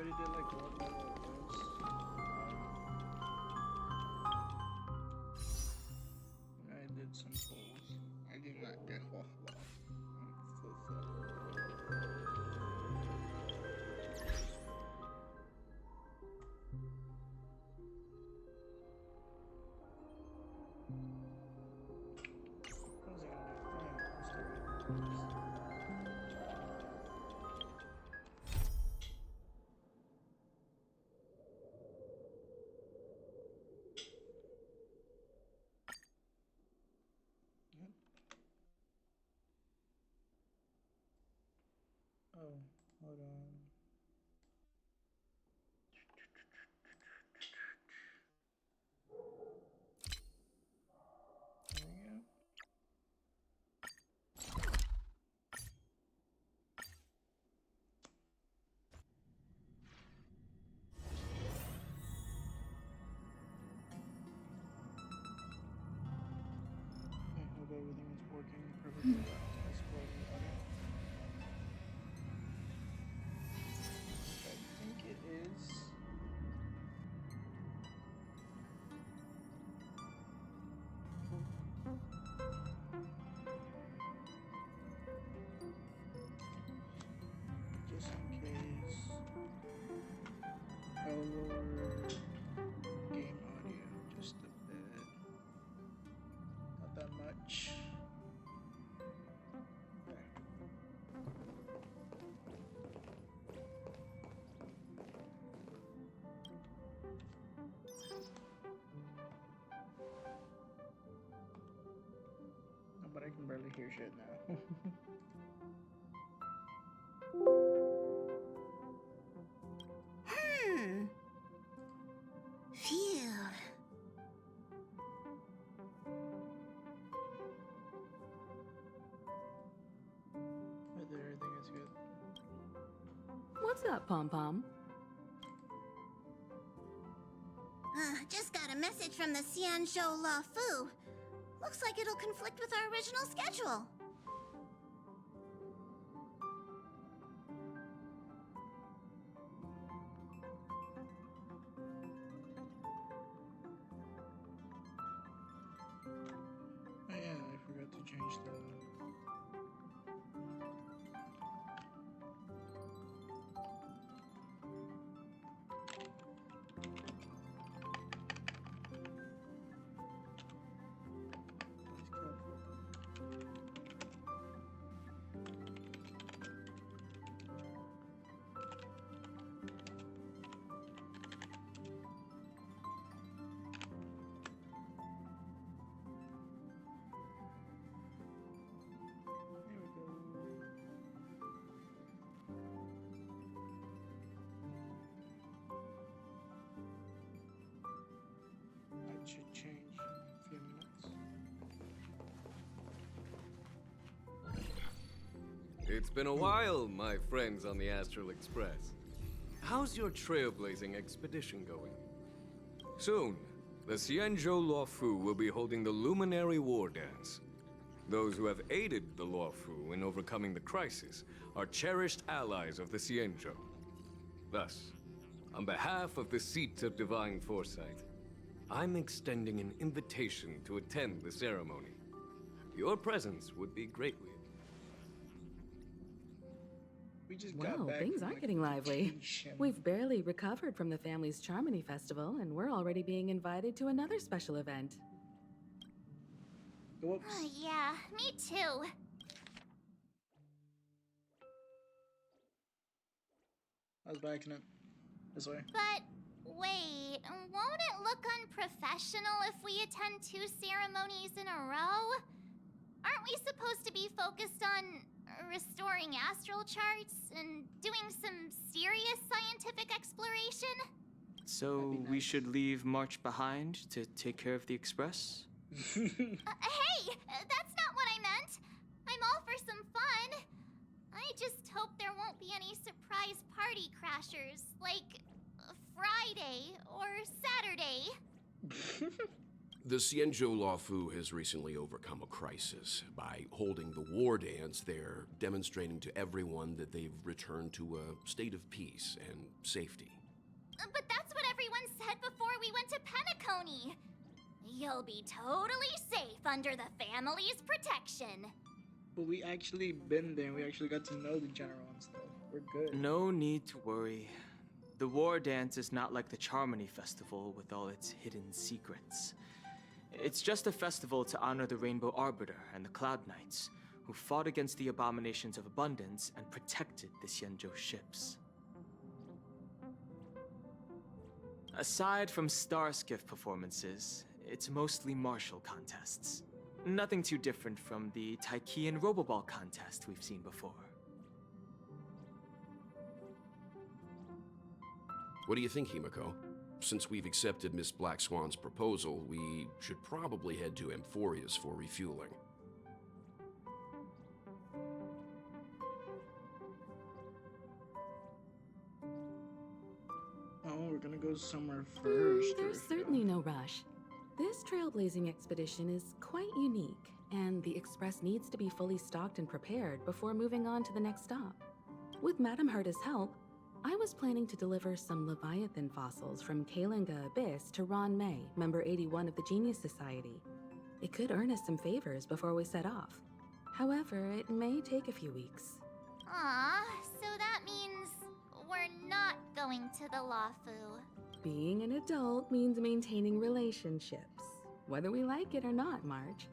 already did like one level of this. I did some pulls. I did not get Huahua. I'm so sorry. What was I gonna do? Oh, yeah, let's do it. Yep. Oh, hold on. There we go. I hope everything is working perfectly well. Let's play the audio. I think it is. Just in case, I'll lower game audio just a bit. Not that much. Okay. No, but I can barely hear shit now. Phew. But everything is good. What's up, Pom Pom? Just got a message from the Xianzhou La Fu. Looks like it'll conflict with our original schedule. Oh yeah, I forgot to change the. Please careful. There we go. That should change in a few minutes. It's been a while, my friends on the Astral Express. How's your trailblazing expedition going? Soon, the Xianzhou Luofu will be holding the Luminary War Dance. Those who have aided the Luofu in overcoming the crisis are cherished allies of the Xianzhou. Thus, on behalf of the Seat of Divine Foresight, I'm extending an invitation to attend the ceremony. Your presence would be greatly. We just got Well, back things from, are like, getting lively. vacation. We've barely recovered from the family's Charmony Festival, and we're already being invited to another special event. Whoops. Yeah, me too. I was backing it. This way. But wait, won't it look unprofessional if we attend 2 ceremonies in a row? Aren't we supposed to be focused on restoring astral charts and doing some serious scientific exploration? So That'd be we nice. should leave March behind to take care of the Express? Hey, that's not what I meant. I'm all for some fun. I just hope there won't be any surprise party crashers, like Friday or Saturday. The Xianzhou Luofu has recently overcome a crisis. By holding the war dance, they're demonstrating to everyone that they've returned to a state of peace and safety. But that's what everyone said before we went to Penacony. You'll be totally safe under the family's protection. But we actually been there. We actually got to know the general and stuff. We're good. No need to worry. The war dance is not like the Charmony Festival with all its hidden secrets. It's just a festival to honor the Rainbow Arbiter and the Cloud Knights, who fought against the abominations of abundance and protected the Xianzhou ships. Aside from star skiff performances, it's mostly martial contests. Nothing too different from the Taiki and Roboball contest we've seen before. What do you think, Himiko? Since we've accepted Miss Black Swan's proposal, we should probably head to Amphoria's for refueling. Oh, we're gonna go somewhere first. There's certainly no rush. This trailblazing expedition is quite unique, and the Express needs to be fully stocked and prepared before moving on to the next stop. With Madame Herta's help, I was planning to deliver some Leviathan fossils from Kalinga Abyss to Ron May, member 81 of the Genius Society. It could earn us some favors before we set off. However, it may take a few weeks. Aw, so that means we're not going to the Luofu. Being an adult means maintaining relationships, whether we like it or not, Marge.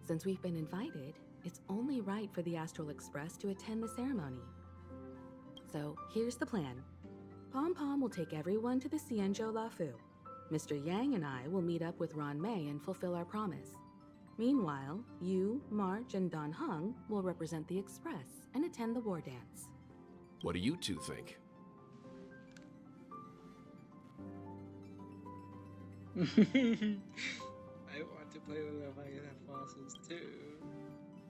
Since we've been invited, it's only right for the Astral Express to attend the ceremony. So here's the plan. Pom Pom will take everyone to the Xianzhou Luofu. Mr. Yang and I will meet up with Ron May and fulfill our promise. Meanwhile, you, Marge, and Don Hung will represent the Express and attend the war dance. What do you two think? I want to play with Leviathan fossils too.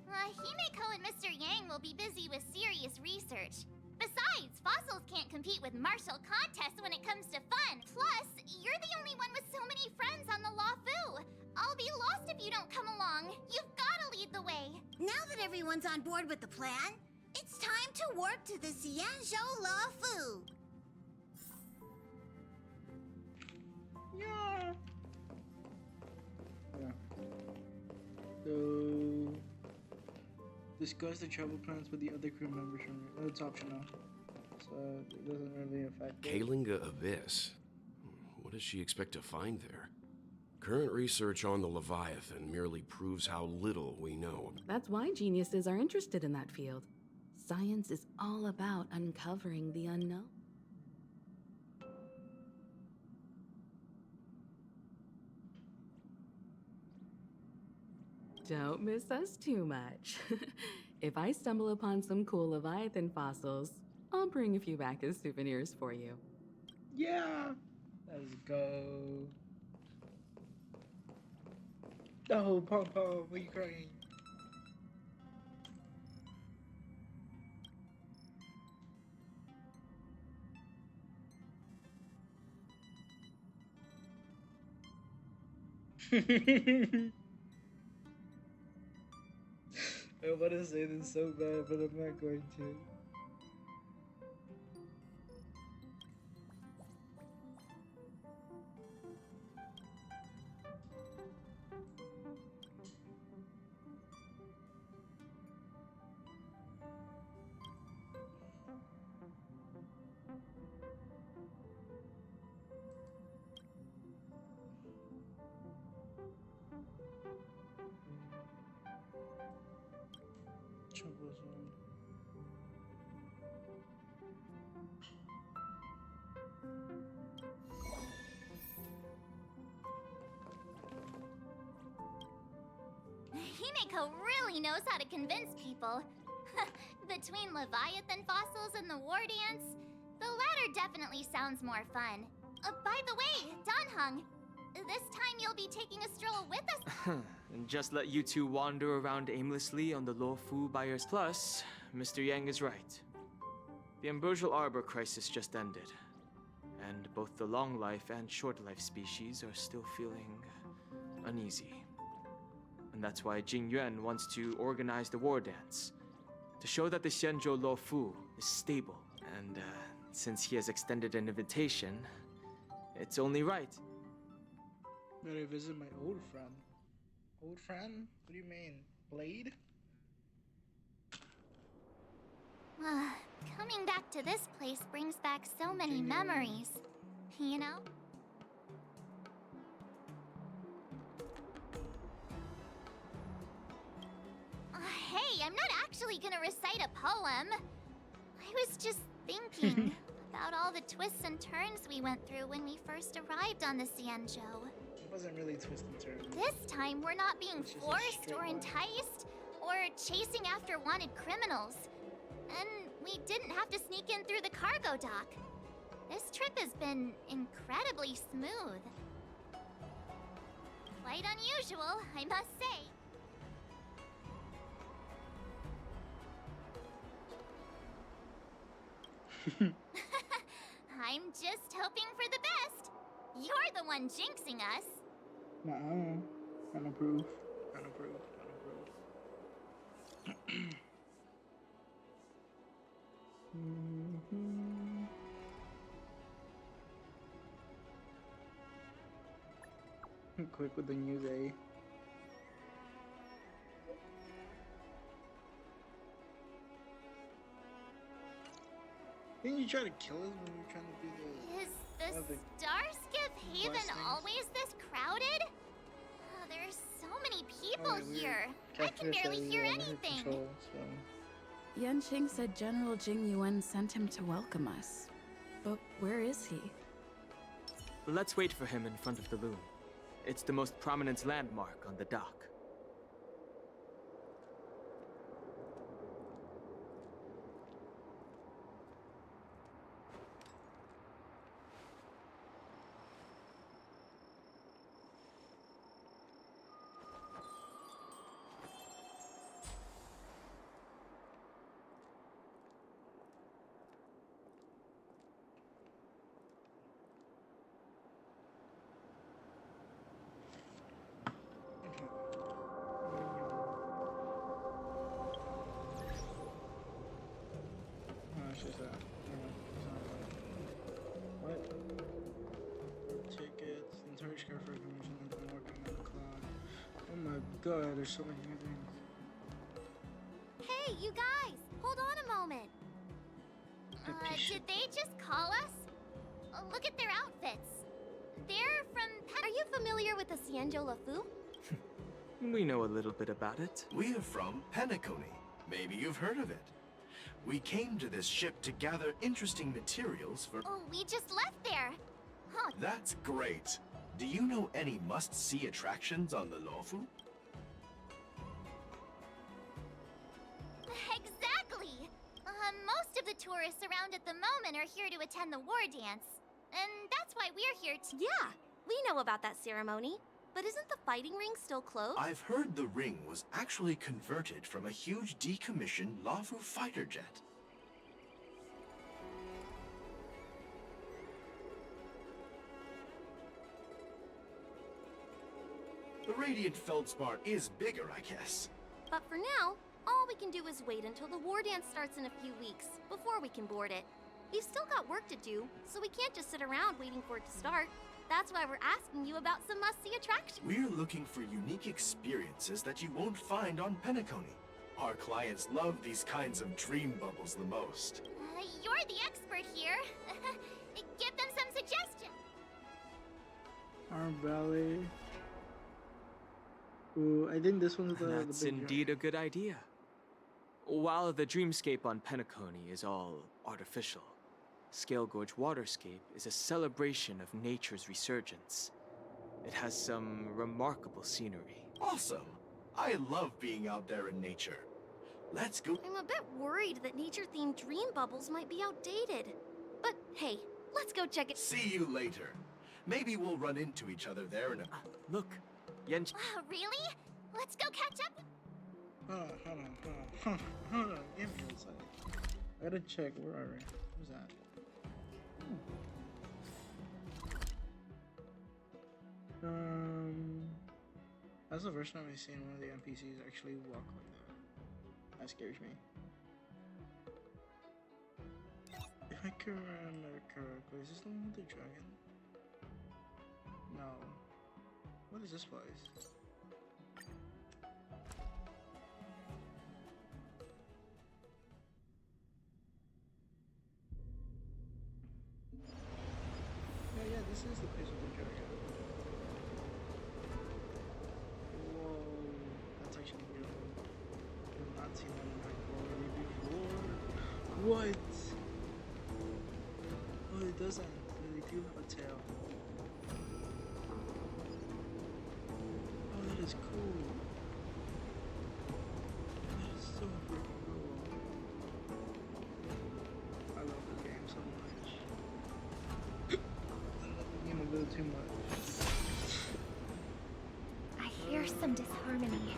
Himeko and Mr. Yang will be busy with serious research. Besides, fossils can't compete with martial contests when it comes to fun. Plus, you're the only one with so many friends on the Luofu. I'll be lost if you don't come along. You've gotta lead the way. Now that everyone's on board with the plan, it's time to warp to the Xianzhou Luofu. Yeah. So, discuss the travel plans with the other crew members. It's optional, so it doesn't really affect it. Kalinga Abyss? What does she expect to find there? Current research on the Leviathan merely proves how little we know. That's why geniuses are interested in that field. Science is all about uncovering the unknown. Don't miss us too much. If I stumble upon some cool Leviathan fossils, I'll bring a few back as souvenirs for you. Yeah. Let's go. Oh, Pom Pom, why are you crying? I want to say this so bad, but I'm not going to. Troublesome. Himeko really knows how to convince people. Between Leviathan fossils and the war dance, the latter definitely sounds more fun. By the way, Don Hung, this time you'll be taking a stroll with us. And just let you two wander around aimlessly on the Luofu by yours. Plus, Mr. Yang is right. The Ambrosial Arbor crisis just ended. And both the long life and short life species are still feeling uneasy. And that's why Jing Yuan wants to organize the war dance, to show that the Xianzhou Lo Fu is stable. And since he has extended an invitation, it's only right. Better visit my old friend. Old friend? What do you mean? Blade? Coming back to this place brings back so many Genuine. memories. You know? Hey, I'm not actually gonna recite a poem. I was just thinking about all the twists and turns we went through when we first arrived on the Xianzhou. It wasn't really twist and turn. This time, we're not being It's just a forced straight or line. enticed or chasing after wanted criminals. And we didn't have to sneak in through the cargo dock. This trip has been incredibly smooth. Quite unusual, I must say. I'm just hoping for the best. You're the one jinxing us. Nuh-uh. Can't approve. Can't approve. Can't approve. Quick with the news, eh? Didn't you try to kill us when we were trying to do the... Is the Oh, the Starskip Haven blessings. always this crowded? Oh, there's so many people Oh, yeah, here. I can Catfish barely that hear we under anything. control, so. Yanqing said General Jing Yuan sent him to welcome us. But where is he? Let's wait for him in front of the loom. It's the most prominent landmark on the dock. Oh, it's just that. It's not like... What? Tickets, encourage care for information, and then working on the clock. Oh my god, there's so many things. Hey, you guys! Hold on a moment. Did they just call us? Look at their outfits. They're from Are you familiar with the Xianzhou Le Fu? We know a little bit about it. We are from Penacony. Maybe you've heard of it. We came to this ship to gather interesting materials for... Oh, we just left there. Huh, That's great. Do you know any must-see attractions on the Lofu? exactly. Most of the tourists around at the moment are here to attend the war dance. And that's why we're here to... Yeah, we know about that ceremony. But isn't the fighting ring still closed? I've heard the ring was actually converted from a huge decommissioned Lofu fighter jet. The Radiant Feldspar is bigger, I guess. But for now, all we can do is wait until the war dance starts in a few weeks, before we can board it. We've still got work to do, so we can't just sit around waiting for it to start. That's why we're asking you about some must-see attractions. We're looking for unique experiences that you won't find on Penacony. Our clients love these kinds of dream bubbles the most. You're the expert here. Give them some suggestions. Arm Valley. Ooh, I think this one's the That's big indeed a good idea. While the dreamscape on Penacony is all artificial, Scale Gorge Waterscape is a celebration of nature's resurgence. It has some remarkable scenery. Awesome! I love being out there in nature. Let's go. I'm a bit worried that nature-themed dream bubbles might be outdated. But hey, let's go check it. See you later. Maybe we'll run into each other there in a... Look, Yanqing. Really? Let's go catch up. Hold on. Give me a second. I gotta check. Where are we? Who's that? That's the first time I've seen one of the NPCs actually walk like that. That scares me. If I can remember correctly, is this the one with the dragon? No. What is this place? Yeah, this is the place with the dragon. Whoa, that's actually beautiful. I've not seen that in my glory before. What? Oh, it doesn't. They do have a tail. Oh, that is cool. That is so freaking cool. I love this game so much. A little too much. I hear some disharmony.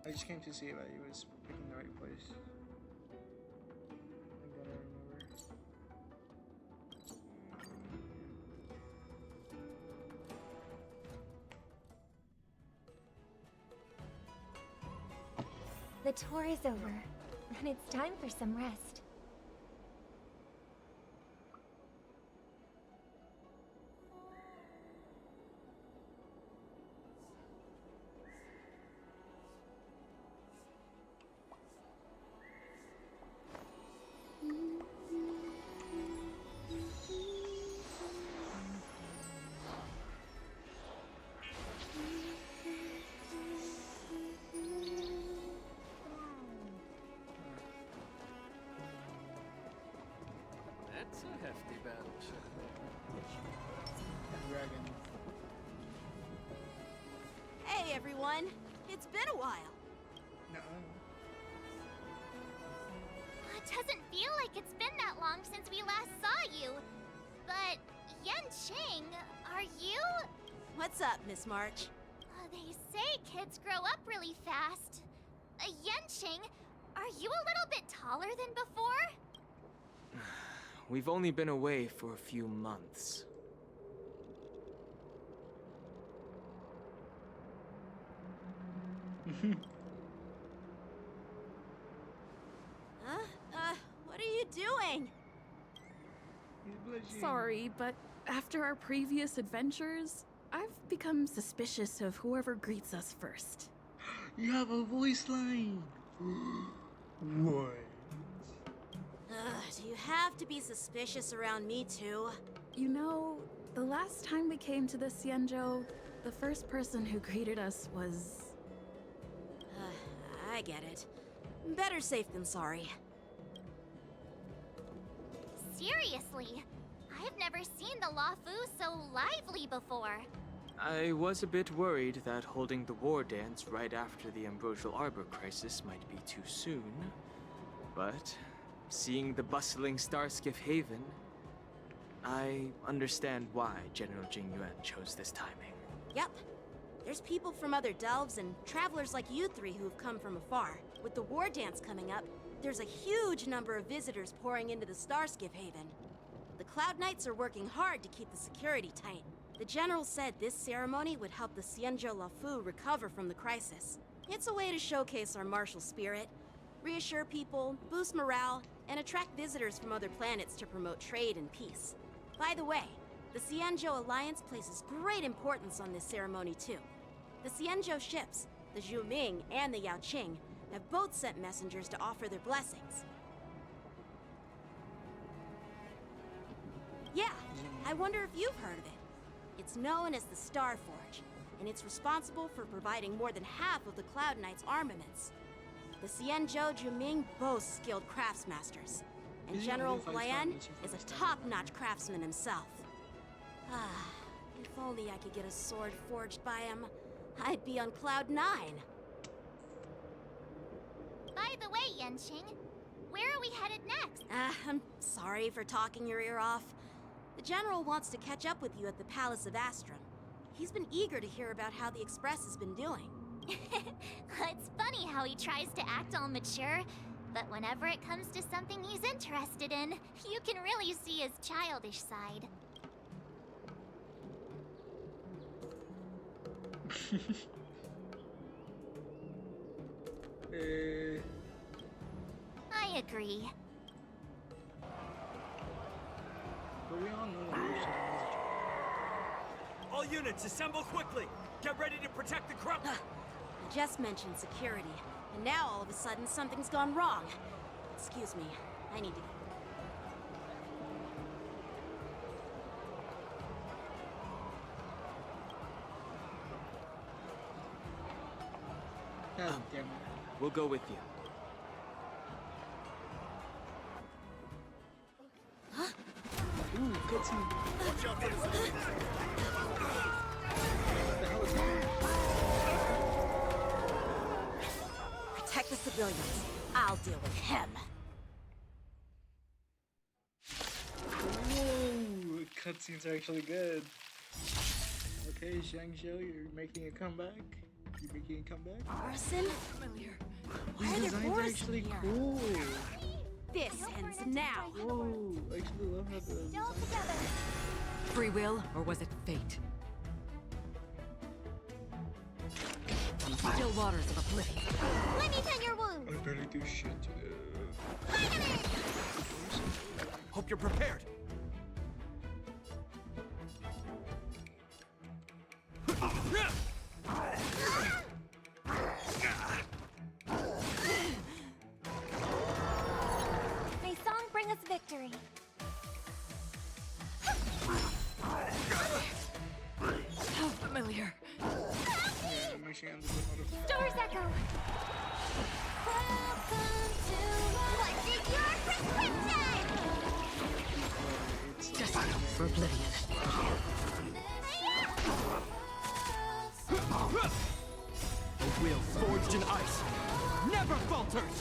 I just came to see that he was picking the right place. I gotta remember. The tour is over, and it's time for some rest. That's a hefty battleship. Dragon. Hey everyone, it's been a while. No. It doesn't feel like it's been that long since we last saw you. But, Yanqing, are you? What's up, Miss March? They say kids grow up really fast. Yanqing, are you a little bit taller than before? We've only been away for a few months. What are you doing? He's blushing. Sorry, but after our previous adventures, I've become suspicious of whoever greets us first. You have a voice line. What? Do you have to be suspicious around me too? You know, the last time we came to the Xianzhou, the first person who greeted us was... I get it. Better safe than sorry. Seriously, I've never seen the Luofu so lively before. I was a bit worried that holding the war dance right after the Ambrosial Arbor crisis might be too soon. But seeing the bustling Starskiff Haven, I understand why General Jingyuan chose this timing. Yep. There's people from other delves and travelers like you three who've come from afar. With the war dance coming up, there's a huge number of visitors pouring into the Starskiff Haven. The Cloud Knights are working hard to keep the security tight. The General said this ceremony would help the Xianzhou Luofu recover from the crisis. It's a way to showcase our martial spirit, reassure people, boost morale, and attract visitors from other planets to promote trade and peace. By the way, the Xianzhou Alliance places great importance on this ceremony too. The Xianzhou ships, the Zhuming and the Yaoqing, have both sent messengers to offer their blessings. Yeah, I wonder if you've heard of it. It's known as the Star Forge, and it's responsible for providing more than half of the Cloud Knight's armaments. The Xianzhou Zhuming boasts skilled craftsmasters, and Is he General only fights Huayan for is a Mr. top-notch craftsman himself. Ah, if only I could get a sword forged by him, I'd be on Cloud 9. By the way, Yanqing, where are we headed next? I'm sorry for talking your ear off. The General wants to catch up with you at the Palace of Astrum. He's been eager to hear about how the Express has been doing. It's funny how he tries to act all mature, but whenever it comes to something he's interested in, you can really see his childish side. I agree. But we all know that there's something else. All units, assemble quickly! Get ready to protect the crowd! I just mentioned security, and now all of a sudden something's gone wrong. Excuse me, I need to... God damn it. We'll go with you. Ooh, cutscene. Watch out for the What the hell is happening? Protect the civilians. I'll deal with him. Whoa, cutscenes are actually good. Okay, Shang-Zhou, you're making a comeback. You're making a comeback. Arson? Why These are there designs are boars actually here? cool. This ends now. Whoa, I actually love how the Still designs together. Free will, or was it fate? Still waters of oblivion. Let me tend your wounds. I barely do shit today. Hope you're prepared! May song bring us victory. How familiar. Yeah, I'm actually under the motherfucker. Doors echo. What's in your prescription? Destined for oblivion. A will forged in ice never falters!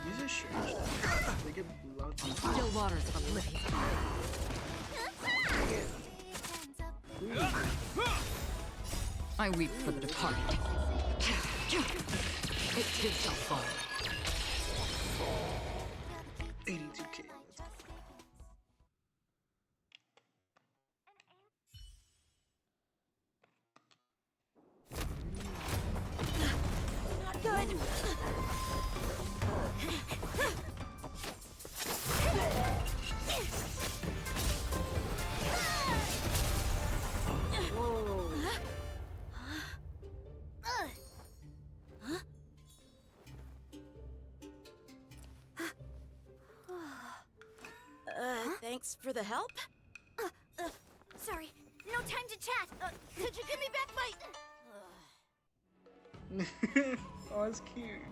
These are strange. They get blood. Still waters of oblivion. I weep for the departed. It too shall fall. 82K. Not good. Thanks for the help. Sorry, no time to chat. Could you give me back my... Oh, that's cute.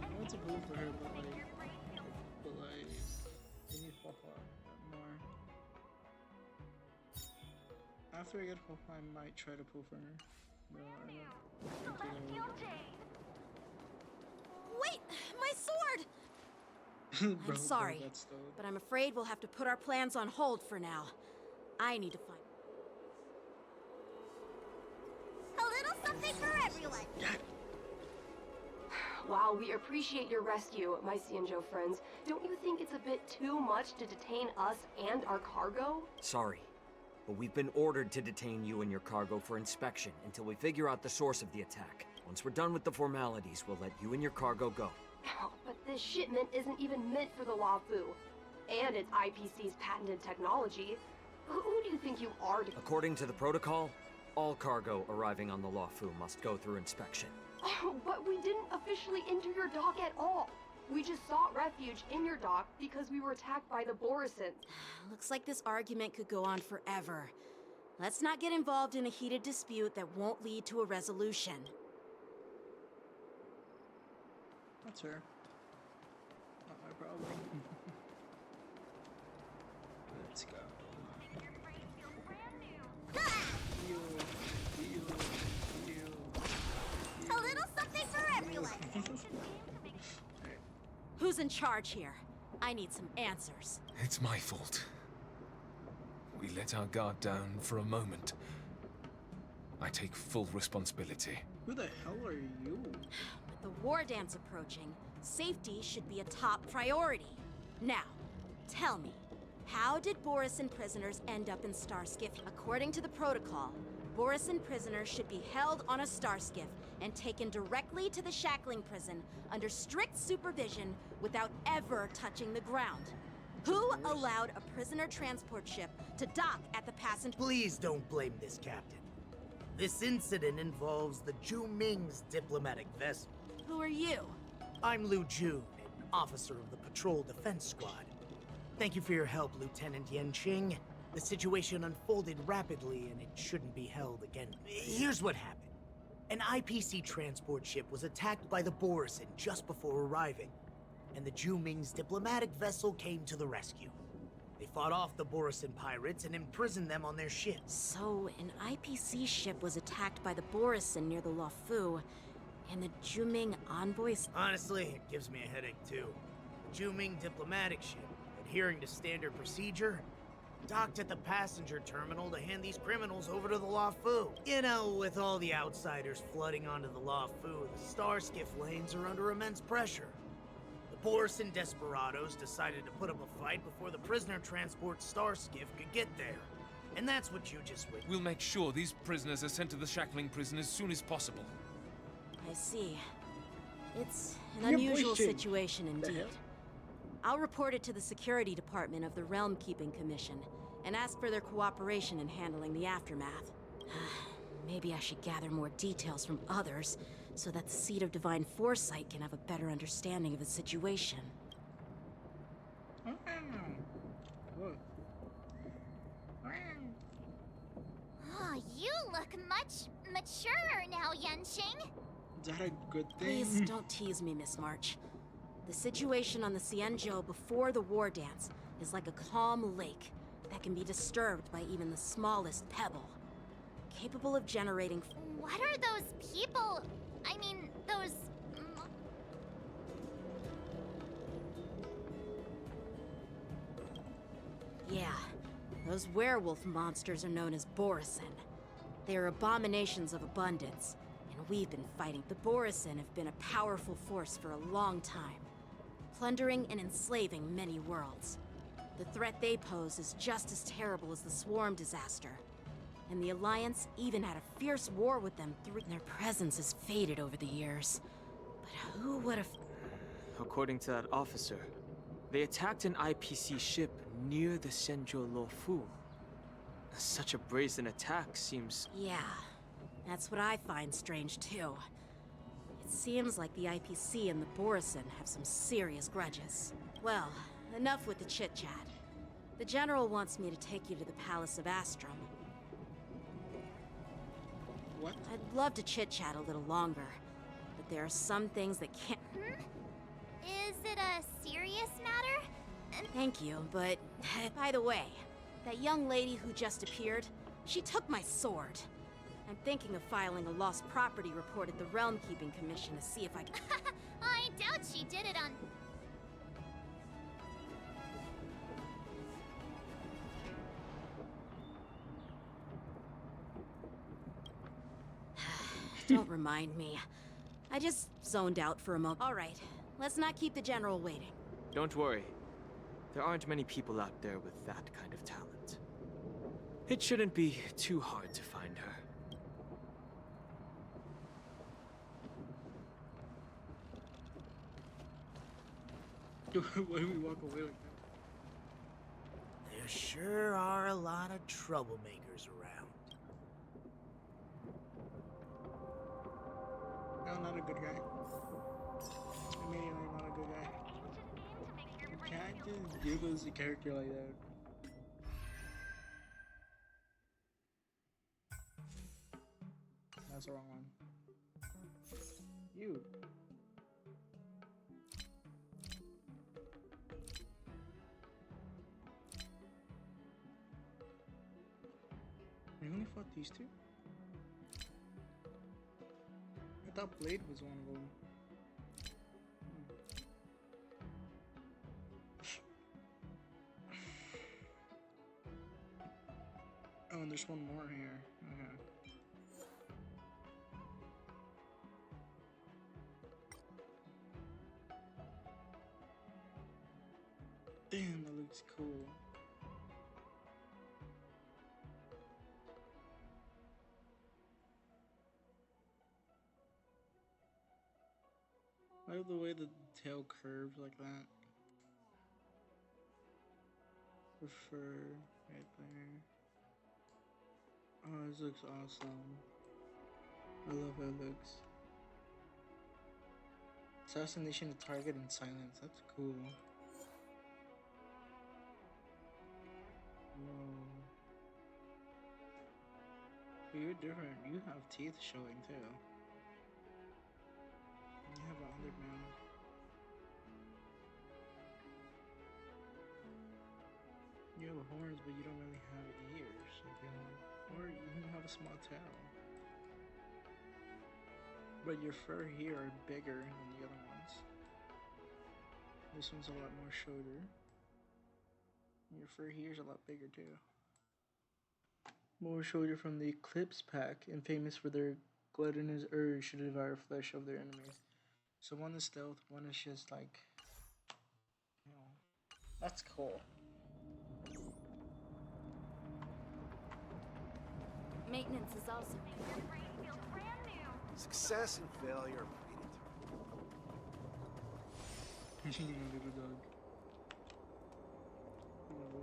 I want to pull for her, but I need Papa more. After I get Papa, I might try to pull for her. But I don't think Wait, my sword! Bro, I'm sorry, that's stowed. but I'm afraid we'll have to put our plans on hold for now. I need to find... A little something for everyone. While we appreciate your rescue, my Cienjo friends, don't you think it's a bit too much to detain us and our cargo? Sorry, but we've been ordered to detain you and your cargo for inspection until we figure out the source of the attack. Once we're done with the formalities, we'll let you and your cargo go. Oh, but this shipment isn't even meant for the Lafu. And it's IPC's patented technology. Who do you think you are to... According to the protocol, all cargo arriving on the Lafu must go through inspection. Oh, but we didn't officially enter your dock at all. We just sought refuge in your dock because we were attacked by the Borisons. Looks like this argument could go on forever. Let's not get involved in a heated dispute that won't lead to a resolution. That's her. Not my problem. Let's go. Heal, heal, heal. A little something for everyone. Who's in charge here? I need some answers. It's my fault. We let our guard down for a moment. I take full responsibility. Who the hell are you? With the war dance approaching, safety should be a top priority. Now, tell me, How did Borisin prisoners end up in Starskiff? According to the protocol, Borisin prisoners should be held on a Starskiff and taken directly to the shackling prison under strict supervision without ever touching the ground. Who allowed a prisoner transport ship to dock at the passenger? Please don't blame this captain. This incident involves the Ju Ming's diplomatic vessel. Who are you? I'm Lu Jun, an officer of the Patrol Defense Squad. Thank you for your help, Lieutenant Yenqing. The situation unfolded rapidly, and it shouldn't be held again. Here's what happened. An IPC transport ship was attacked by the Borisin just before arriving, and the Ju Ming's diplomatic vessel came to the rescue. They fought off the Borisin pirates and imprisoned them on their ship. So, an IPC ship was attacked by the Borisin near the Luofu, and the Ju Ming envoys... Honestly, it gives me a headache too. The Ju Ming diplomatic ship, adhering to standard procedure, docked at the passenger terminal to hand these criminals over to the Luofu. You know, with all the outsiders flooding onto the Luofu, the Starskiff lanes are under immense pressure. The Borisin desperados decided to put up a fight before the prisoner transport Starskiff could get there. And that's what you just witnessed. We'll make sure these prisoners are sent to the shackling prison as soon as possible. I see. It's an unusual situation indeed. I'll report it to the security department of the Realm Keeping Commission and ask for their cooperation in handling the aftermath. Maybe I should gather more details from others so that the Seat of Divine Foresight can have a better understanding of the situation. Oh, you look much maturer now, Yenqing. Is that a good thing? Please don't tease me, Miss March. The situation on the Xianzhou before the war dance is like a calm lake that can be disturbed by even the smallest pebble. Capable of generating... What are those people? I mean, those... Yeah, those werewolf monsters are known as Borisin. They are abominations of abundance, and we've been fighting. The Borisin have been a powerful force for a long time, plundering and enslaving many worlds. The threat they pose is just as terrible as the Swarm disaster, and the Alliance even had a fierce war with them through... Their presence has faded over the years, but who would have... According to that officer, they attacked an IPC ship near the Shenzhou Luofu. Such a brazen attack seems... Yeah, that's what I find strange too. It seems like the IPC and the Borisin have some serious grudges. Well, enough with the chit-chat. The General wants me to take you to the Palace of Astrum. What? I'd love to chit-chat a little longer, but there are some things that can't... Is it a serious matter? Thank you, but... By the way, that young lady who just appeared, she took my sword. I'm thinking of filing a lost property report at the Realm Keeping Commission to see if I can... I doubt she did it on... Don't remind me. I just zoned out for a moment. All right, let's not keep the General waiting. Don't worry. There aren't many people out there with that kind of talent. It shouldn't be too hard to find her. Why do we walk away like that? There sure are a lot of troublemakers around. No, not a good guy. Immediately not a good guy. You can't just give us a character like that. That's the wrong one. You. We only fought these two? I thought Blade was one of them. Oh, and there's one more here. Okay. Damn, that looks cool. I love the way the tail curved like that. The fur right there. Oh, this looks awesome. I love how it looks. Assassination to target in silence. That's cool. Whoa. But you're different. You have teeth showing too. And you have an undermouth. You have horns, but you don't really have ears. Like, you know, or you have a small tail. But your fur here are bigger than the other ones. This one's a lot more shorter. Your fur here is a lot bigger too. More shorter from the Eclipse Pack, and famous for their gluttonous urge to devour flesh of their enemies. So one is stealth, one is just like, you know, that's cool. Maintenance is also Success and failure are Little dog.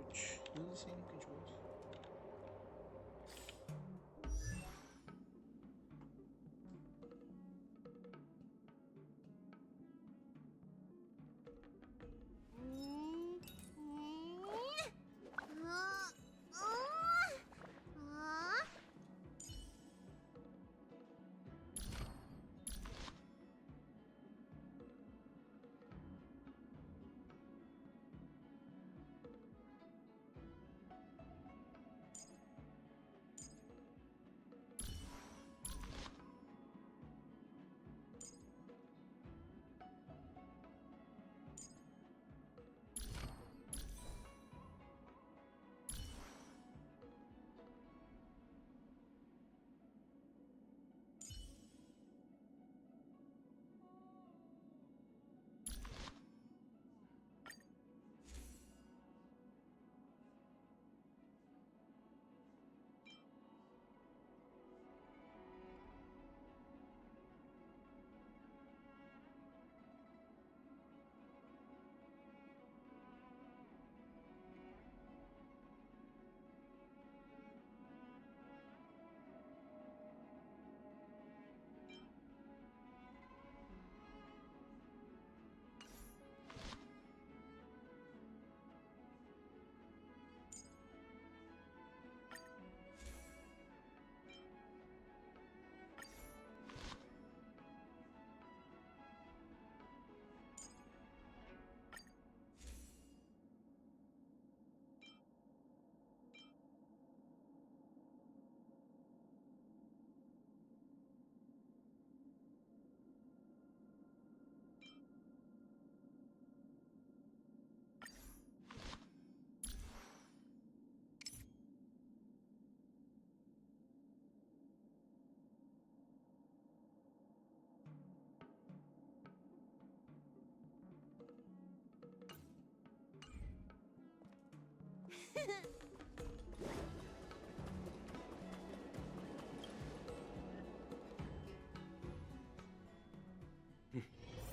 Which is the same controls.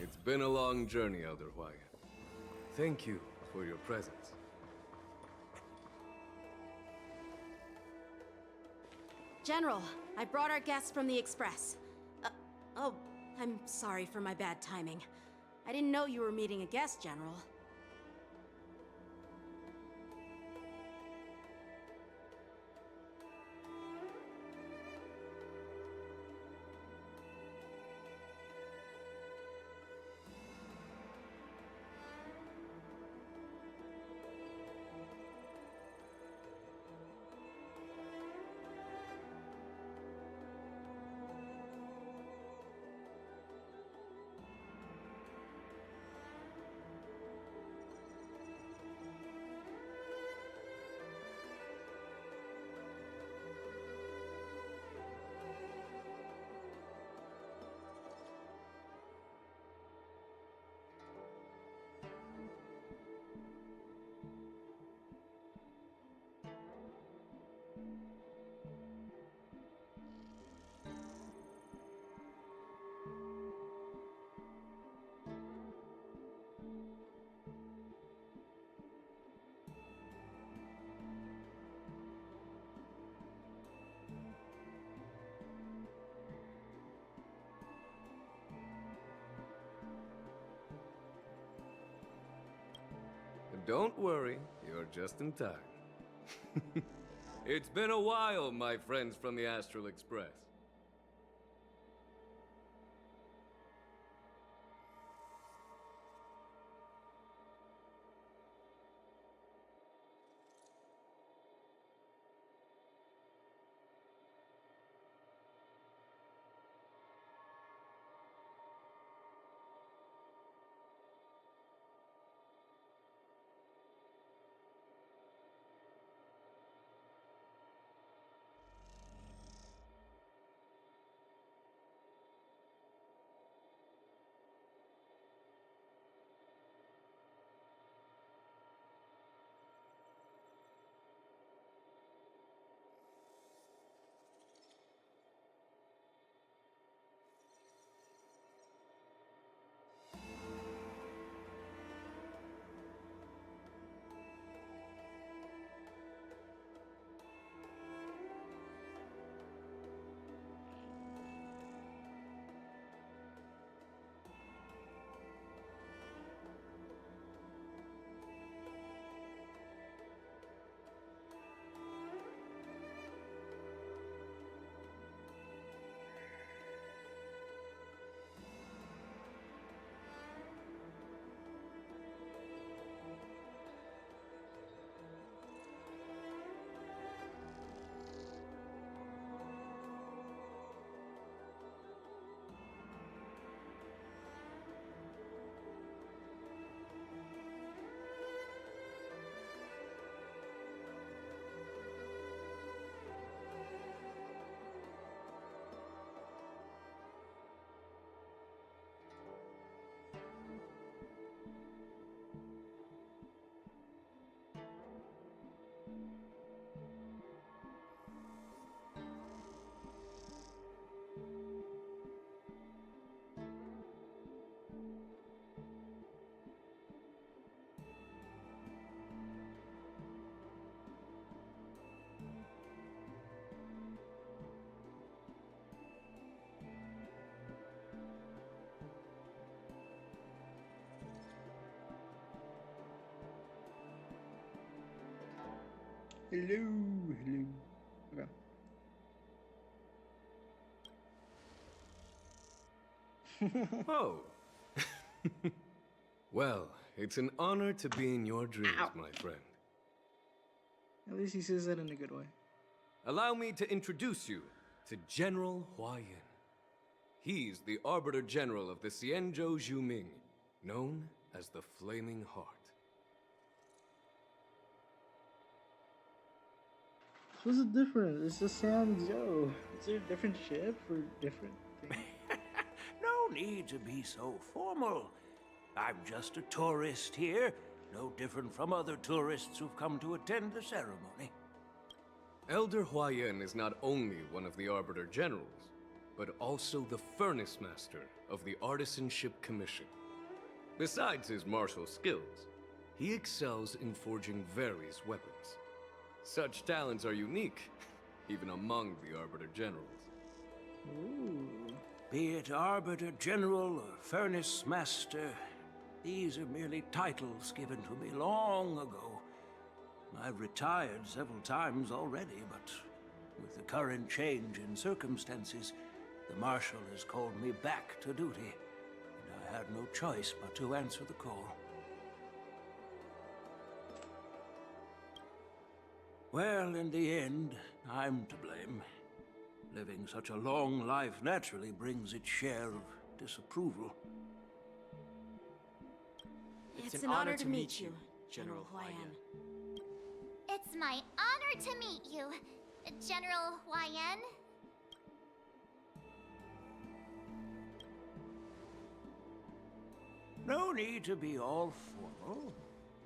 It's been a long journey, Elder Wyatt. Thank you for your presence. General, I brought our guests from the Express. Oh, I'm sorry for my bad timing. I didn't know you were meeting a guest, General. Don't worry, you're just in time. It's been a while, my friends from the Astral Express. Hello, hello. Okay. Oh. Well, it's an honor to be in your dreams, my friend. At least he says that in a good way. Allow me to introduce you to General Hua Yin. He's the Arbiter General of the Xianzhou Zhuming, known as the Flaming Heart. What's the difference? It's just Xianzhou. Is there a different ship for different things? No need to be so formal. I'm just a tourist here, no different from other tourists who've come to attend the ceremony. Elder Hua Yin is not only one of the Arbiter Generals, but also the Furnace Master of the Artisanship Commission. Besides his martial skills, he excels in forging various weapons. Such talents are unique, even among the Arbiter Generals. Ooh. Be it Arbiter General or Furnace Master, these are merely titles given to me long ago. I've retired several times already, but with the current change in circumstances, the Marshal has called me back to duty, and I had no choice but to answer the call. Well, in the end, I'm to blame. Living such a long life naturally brings its share of disapproval. It's an honor to meet you, General Hua Yin. It's my honor to meet you, General Hua Yin. No need to be all formal.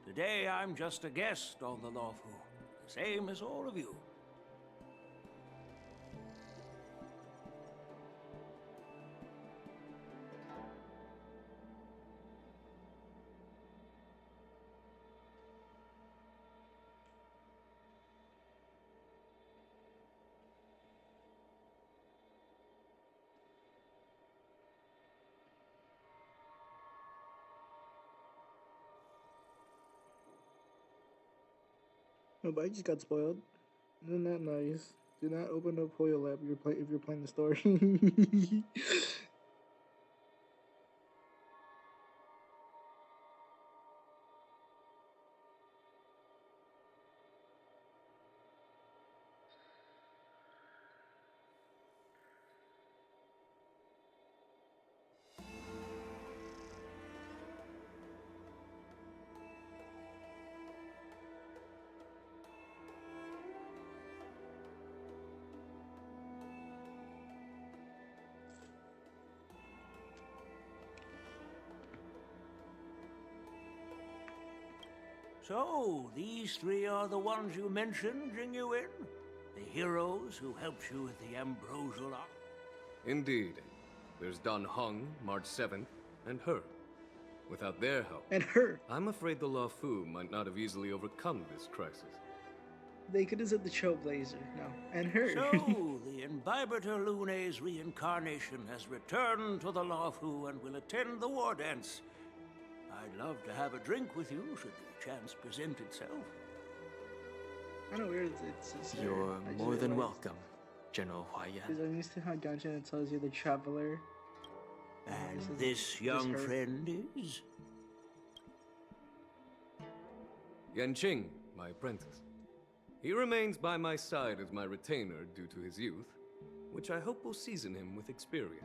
Today I'm just a guest on the Lawfu, the same as all of you. My bike just got spoiled. Isn't that nice? Do not open up Hoyle Lab if you're playing the story. So, these three are the ones you mentioned, Jingyuin? The heroes who helped you with the ambrosial art? Indeed. There's Don Hung, March 7th, and her. Without their help, and her, I'm afraid the Law Fu might not have easily overcome this crisis. They could have said the Trailblazer. No, and her. So, the Imbibitor Lune's reincarnation has returned to the Lawfu and will attend the war dance. I'd love to have a drink with you should the chance present itself. I don't know where it's You're more than welcome, General Huaiyan. Because I'm used to how Ganshin tells you the traveler. And this young friend is? Yanqing, my apprentice. He remains by my side as my retainer due to his youth, which I hope will season him with experience.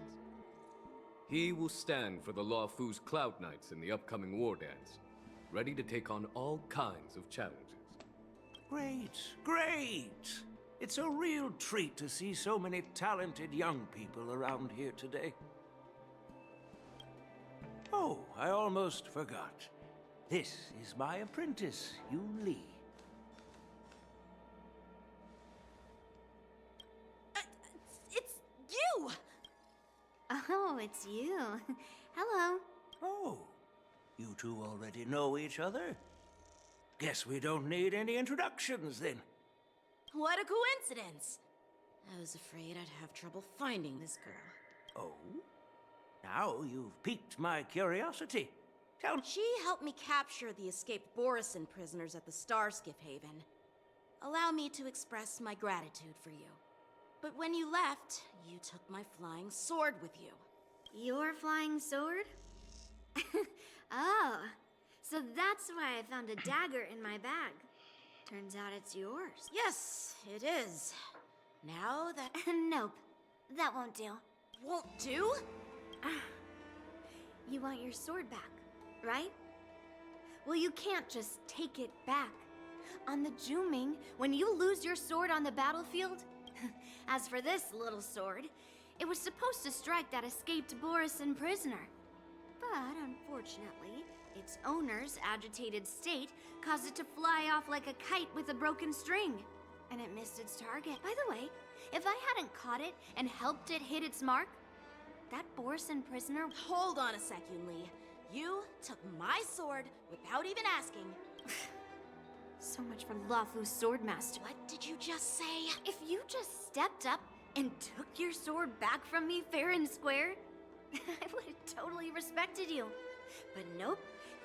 He will stand for the Law Fu's Cloud Knights in the upcoming war dance, ready to take on all kinds of challenges. Great, great! It's a real treat to see so many talented young people around here today. Oh, I almost forgot. This is my apprentice, Yoon Lee. It's you! Oh, it's you. Hello. Oh, you two already know each other? Guess we don't need any introductions then. What a coincidence! I was afraid I'd have trouble finding this girl. Oh? Now you've piqued my curiosity. Tell me. She helped me capture the escaped Borison prisoners at the Starskiff Haven. Allow me to express my gratitude for you. But when you left, you took my flying sword with you. Your flying sword? Oh, so that's why I found a dagger in my bag. Turns out it's yours. Yes, it is. Now that... Nope, that won't do. Won't do? You want your sword back, right? Well, you can't just take it back. On the Juming, when you lose your sword on the battlefield... As for this little sword, it was supposed to strike that escaped Borison prisoner. But unfortunately, its owner's agitated state caused it to fly off like a kite with a broken string. And it missed its target. By the way, if I hadn't caught it and helped it hit its mark, that Borison prisoner... Hold on a sec, Yoon Lee. You took my sword without even asking. So much for Lafu's Swordmaster. What did you just say? If you just stepped up and took your sword back from me fair and square, I would have totally respected you. But nope,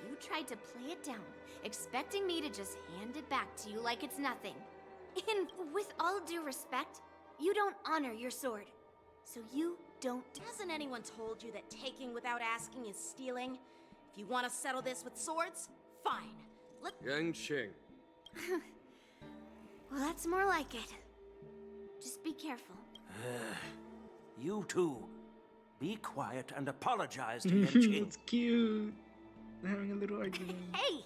you tried to play it down, expecting me to just hand it back to you like it's nothing. And with all due respect, you don't honor your sword. So you don't... Hasn't anyone told you that taking without asking is stealing? If you want to settle this with swords, fine. Yanqing. Well, that's more like it. Just be careful. You two, be quiet and apologize to Yanqing. That's cute. They're having a little argument. Hey!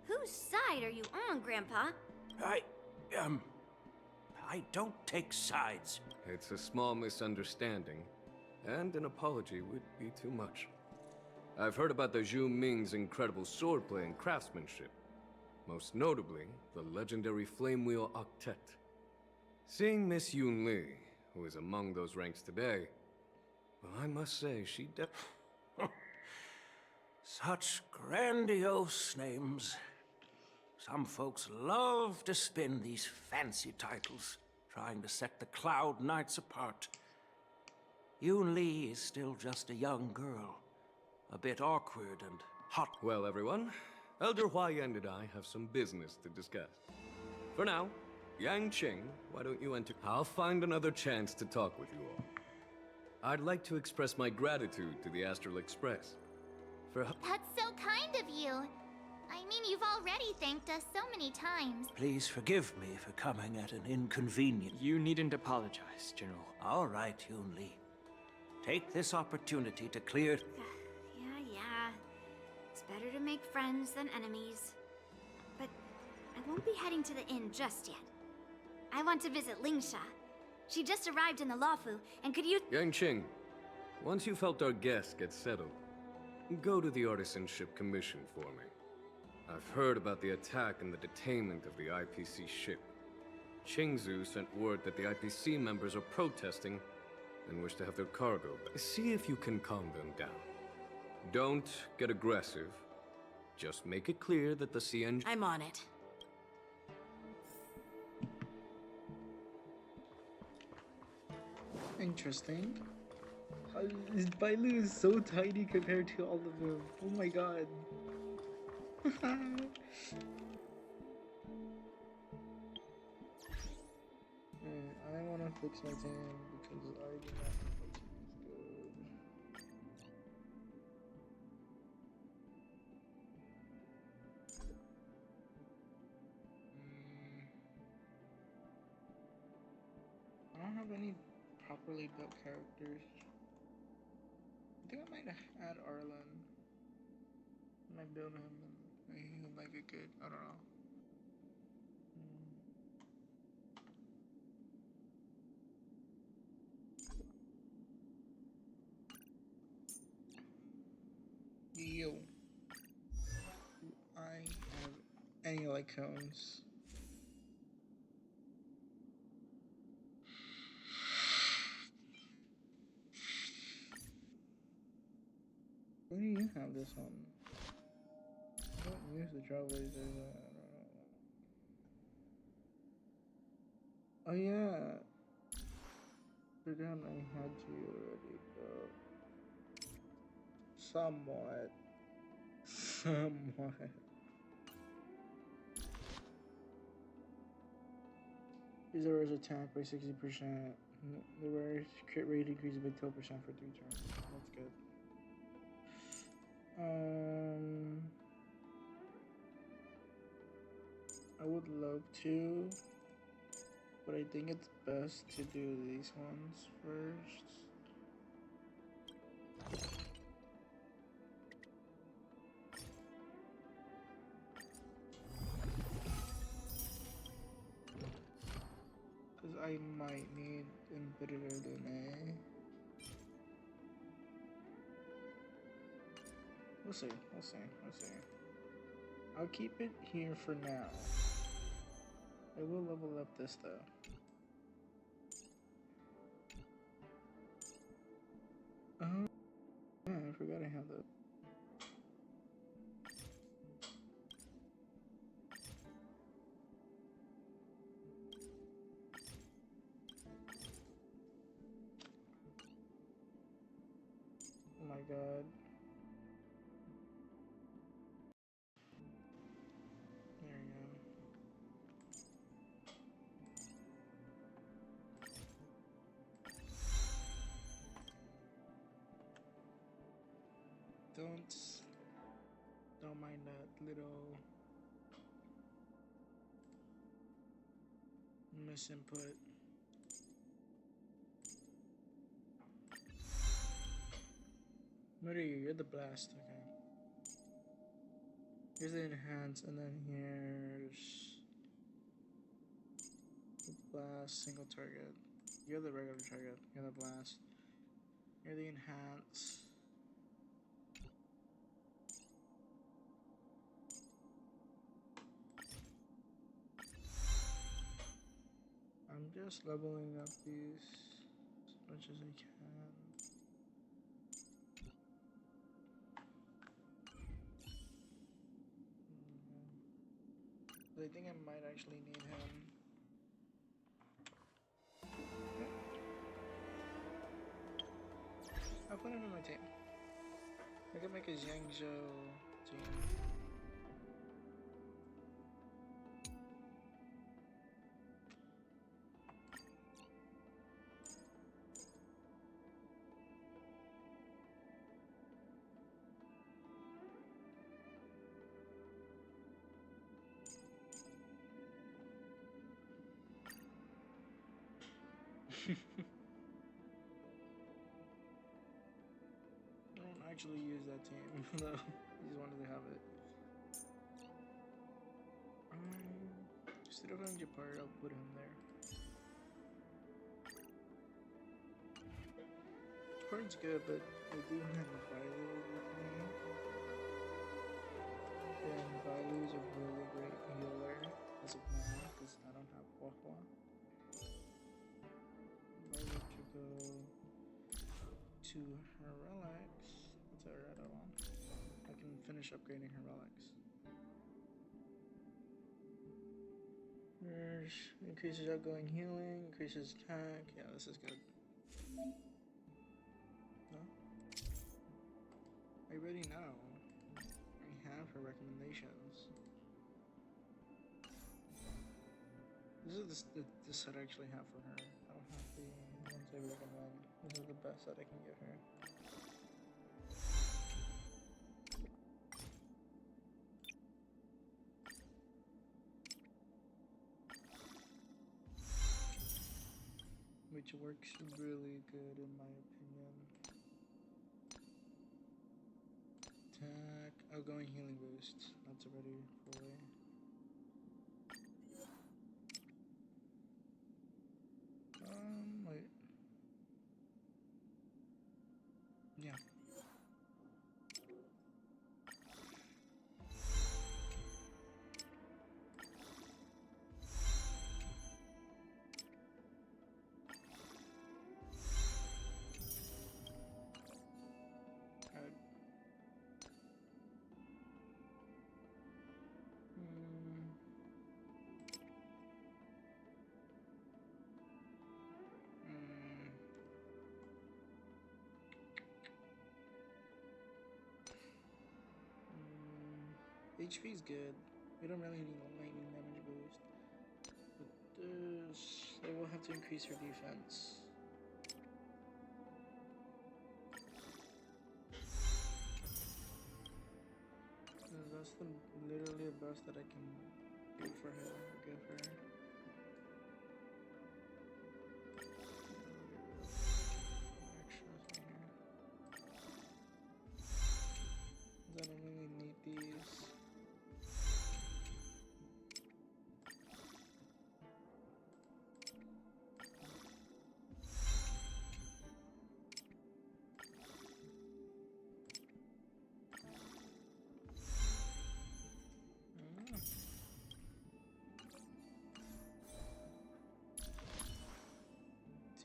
Whose side are you on, Grandpa? I don't take sides. It's a small misunderstanding, and an apology would be too much. I've heard about the Zhu Ming's incredible swordplay and craftsmanship. Most notably, the legendary Flame Wheel Octet. Seeing Miss Yoon Lee, who is among those ranks today, well, I must say she Such grandiose names. Some folks love to spin these fancy titles, trying to set the Cloud Knights apart. Yoon Lee is still just a young girl, a bit awkward and hot. Well, everyone, Elder Huaiyan and I have some business to discuss. For now, Yang Qing, why don't you enter? I'll find another chance to talk with you all. I'd like to express my gratitude to the Astral Express for That's so kind of you. I mean, you've already thanked us so many times. Please forgive me for coming at an inconvenience. You needn't apologize, General. All right, Yoon-Lee. Take this opportunity to clear... Yeah. It's better to make friends than enemies. But I won't be heading to the inn just yet. I want to visit Lingsha. She just arrived in the Luofu, and could you... Yang Qing, once you've helped our guests get settled, go to the Artisanship Commission for me. I've heard about the attack and the detainment of the IPC ship. Qingzu sent word that the IPC members are protesting and wish to have their cargo back. See if you can calm them down. Don't get aggressive. Just make it clear that the CN... I'm on it. Interesting. Bailu is so tiny compared to all of them. Oh my god. I want to fix my tan because I do not think my tan is good. I don't have any properly built characters. I think I might add Arlen. I might build him and he'll make it good. I don't know. Yo. Do I have any cones? Where do you have this one? I don't use the Trailblazers. I don't know. Oh yeah. Forgot I had you already, though. Somewhat. Zoro's attack by 60%. The rare crit rate increases by 12% for 3 turns. That's good. I would love to, but I think it's best to do these ones first. Because I might need Embittered Lune. We'll see. I'll keep it here for now. I will level up this though. Oh, yeah, I forgot I have that. Oh my god. There we go. Don't mind that little misinput. What are you? You're the blast, okay. Here's the enhance, and then here's the blast, single target. You're the regular target, you're the blast. You're the enhance. I'm just leveling up these as much as I can. I think I might actually need him. Okay. I'll put him in my team. I can make a Zhangzhou team. I don't actually use that team, though. He's wanted to have it. Instead of having Japar, I'll put him there. Japar's good, but I do have Vailu with me. And Vailu is a really great healer as of now, because I don't have Wahwa. Vailu to go to her relics. What's her other one? I can finish upgrading her relics. Increases outgoing healing, increases attack. Yeah, this is good. No? I already know. I have her recommendations. This is the set I actually have for her. I don't have the ones I recommend. These are the best that I can give her. Which works really good in my opinion. Attack, outgoing healing boost. That's already fully. Wait. Yeah. HP is good. We don't really need a lightning damage boost. But I will have to increase her defense. That's literally the best that I can do for her. Give her. I don't really need these.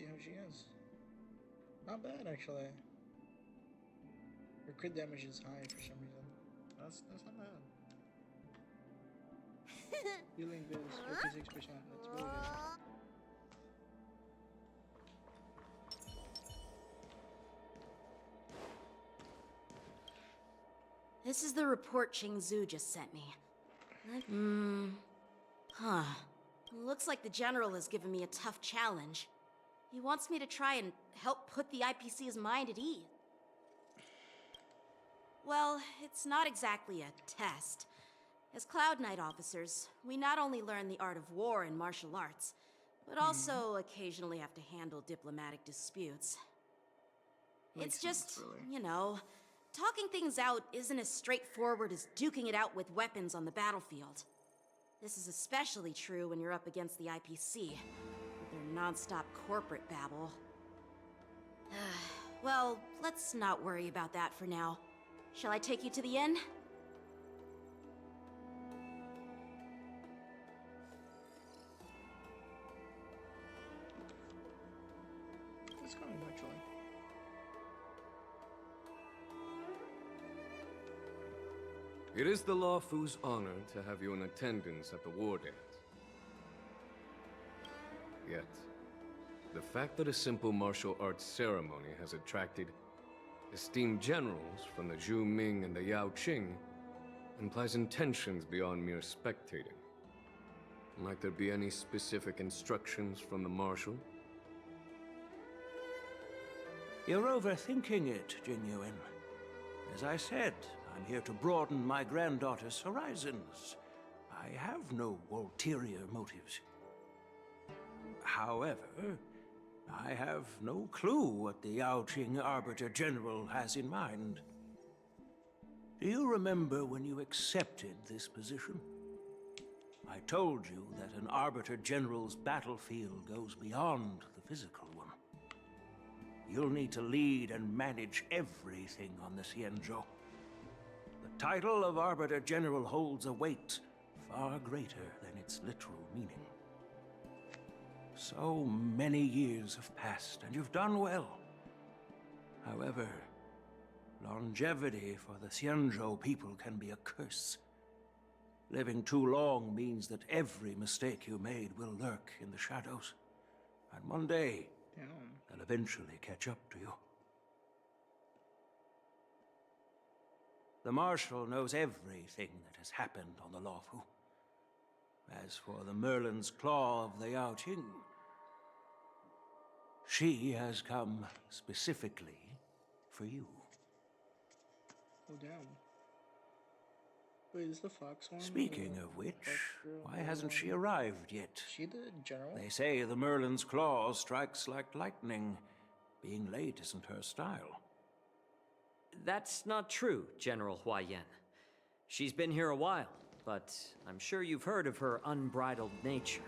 See how she is. Not bad actually. Her crit damage is high for some reason. That's not bad. Healing boost 56%. That's really good. This is the report Qingzu just sent me. Looks like the General has given me a tough challenge. He wants me to try and help put the IPC's mind at ease. Well, it's not exactly a test. As Cloud Knight officers, we not only learn the art of war and martial arts, but also occasionally have to handle diplomatic disputes. It's just, you know, talking things out isn't as straightforward as duking it out with weapons on the battlefield. This is especially true when you're up against the IPC, with their non-stop corporate babble. Well, let's not worry about that for now. Shall I take you to the inn? Let's go actually. It is the Lawfu's honor to have you in attendance at the war dance. Yet, the fact that a simple martial arts ceremony has attracted esteemed generals from the Zhu Ming and the Yao Qing implies intentions beyond mere spectating. Might there be any specific instructions from the Marshal? You're overthinking it, Jingyuan. As I said, I'm here to broaden my granddaughter's horizons. I have no ulterior motives. However, I have no clue what the Yaoqing Arbiter General has in mind. Do you remember when you accepted this position? I told you that an Arbiter General's battlefield goes beyond the physical one. You'll need to lead and manage everything on the Xianzhou. The title of Arbiter General holds a weight far greater than its literal meaning. So many years have passed, and you've done well. However, longevity for the Xianzhou people can be a curse. Living too long means that every mistake you made will lurk in the shadows. And one day, they'll eventually catch up to you. The Marshal knows everything that has happened on the Luofu. As for the Merlin's Claw of the Yaoqing, she has come specifically for you. Oh, damn. Wait, is the fox one? Speaking of which, why hasn't she arrived yet? She the general? They say the Merlin's Claw strikes like lightning. Being late isn't her style. That's not true, General Huayan. She's been here a while, but I'm sure you've heard of her unbridled nature.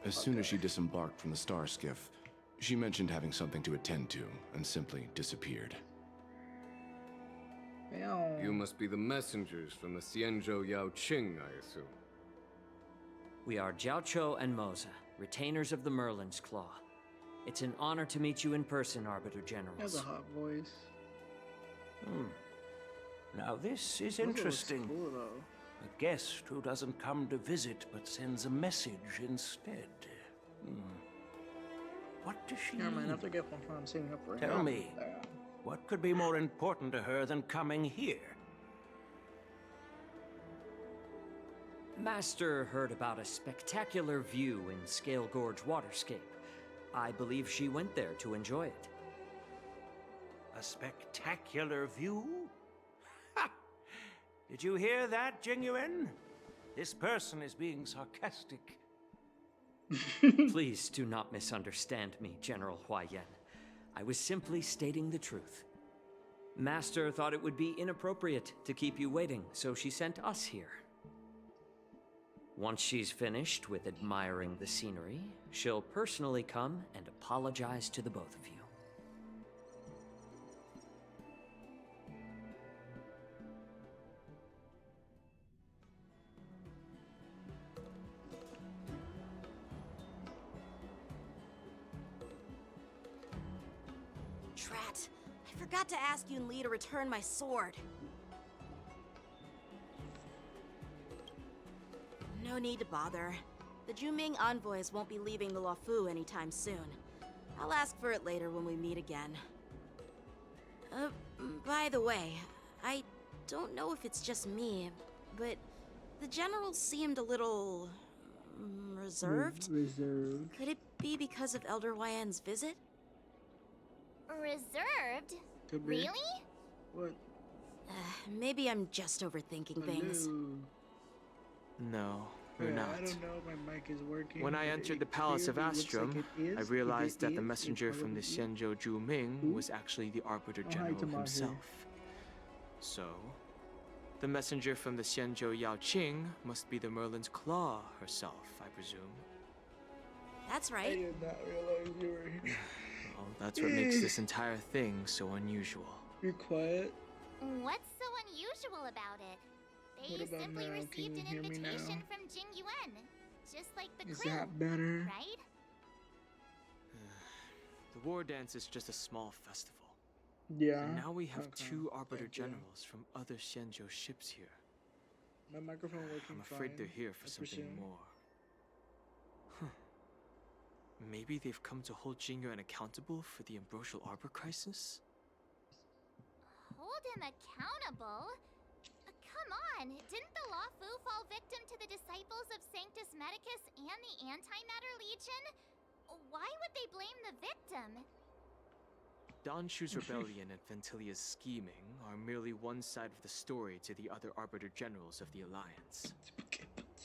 As soon as she disembarked from the star skiff, she mentioned having something to attend to and simply disappeared. You must be the messengers from the Xianzhou Yaoqing, I assume. We are Jiaoqiu and Moza, retainers of the Merlin's Claw. It's an honor to meet you in person, Arbiter Generals. He has a hot voice. Now this is interesting. Cool, though. A guest who doesn't come to visit but sends a message instead. What does she Never mind, I mean? have to get one from sitting up right now. Tell me, what could be more important to her than coming here? Master heard about a spectacular view in Scale Gorge Waterscape. I believe she went there to enjoy it. A spectacular view? Ha! Did you hear that, Jingyuan? This person is being sarcastic. Please do not misunderstand me, General Huayan. I was simply stating the truth. Master thought it would be inappropriate to keep you waiting, so she sent us here. Once she's finished with admiring the scenery, she'll personally come and apologize to the both of you. Drat, I forgot to ask Yun Li to return my sword. No need to bother. The Juming envoys won't be leaving the Luofu anytime soon. I'll ask for it later when we meet again. By the way, I don't know if it's just me, but the general seemed a little reserved. Reserved. Could it be because of Elder Huayan's visit? Reserved? Could be. Really? What? Maybe I'm just overthinking things. No, you're not. I don't know if my mic is working. When I entered the Palace of Astrum, I realized that the messenger from the Xianzhou Juming was actually the Arbiter General himself. So, the messenger from the Xianzhou Yaoqing must be the Merlin's Claw herself, I presume. That's I right. did not realize you were here. Well, that's what makes this entire thing so unusual. Be quiet. What's so unusual about it? They What about simply now? received Can you an hear me invitation now? from Jing Yuan, just like the Is clue, that better? right? The war dance is just a small festival. Yeah. And now we have Okay, two Arbiter thank you. Generals from other Xianzhou ships here. My microphone working I'm afraid fine, they're here for I something presume. more. Huh. Maybe they've come to hold Jingyuan accountable for the Ambrosial Arbor crisis? Hold him accountable? Come on, didn't the Luofu fall victim to the disciples of Sanctus Medicus and the Antimatter Legion? Why would they blame the victim? Danshu's rebellion and Ventilia's scheming are merely one side of the story to the other Arbiter Generals of the Alliance.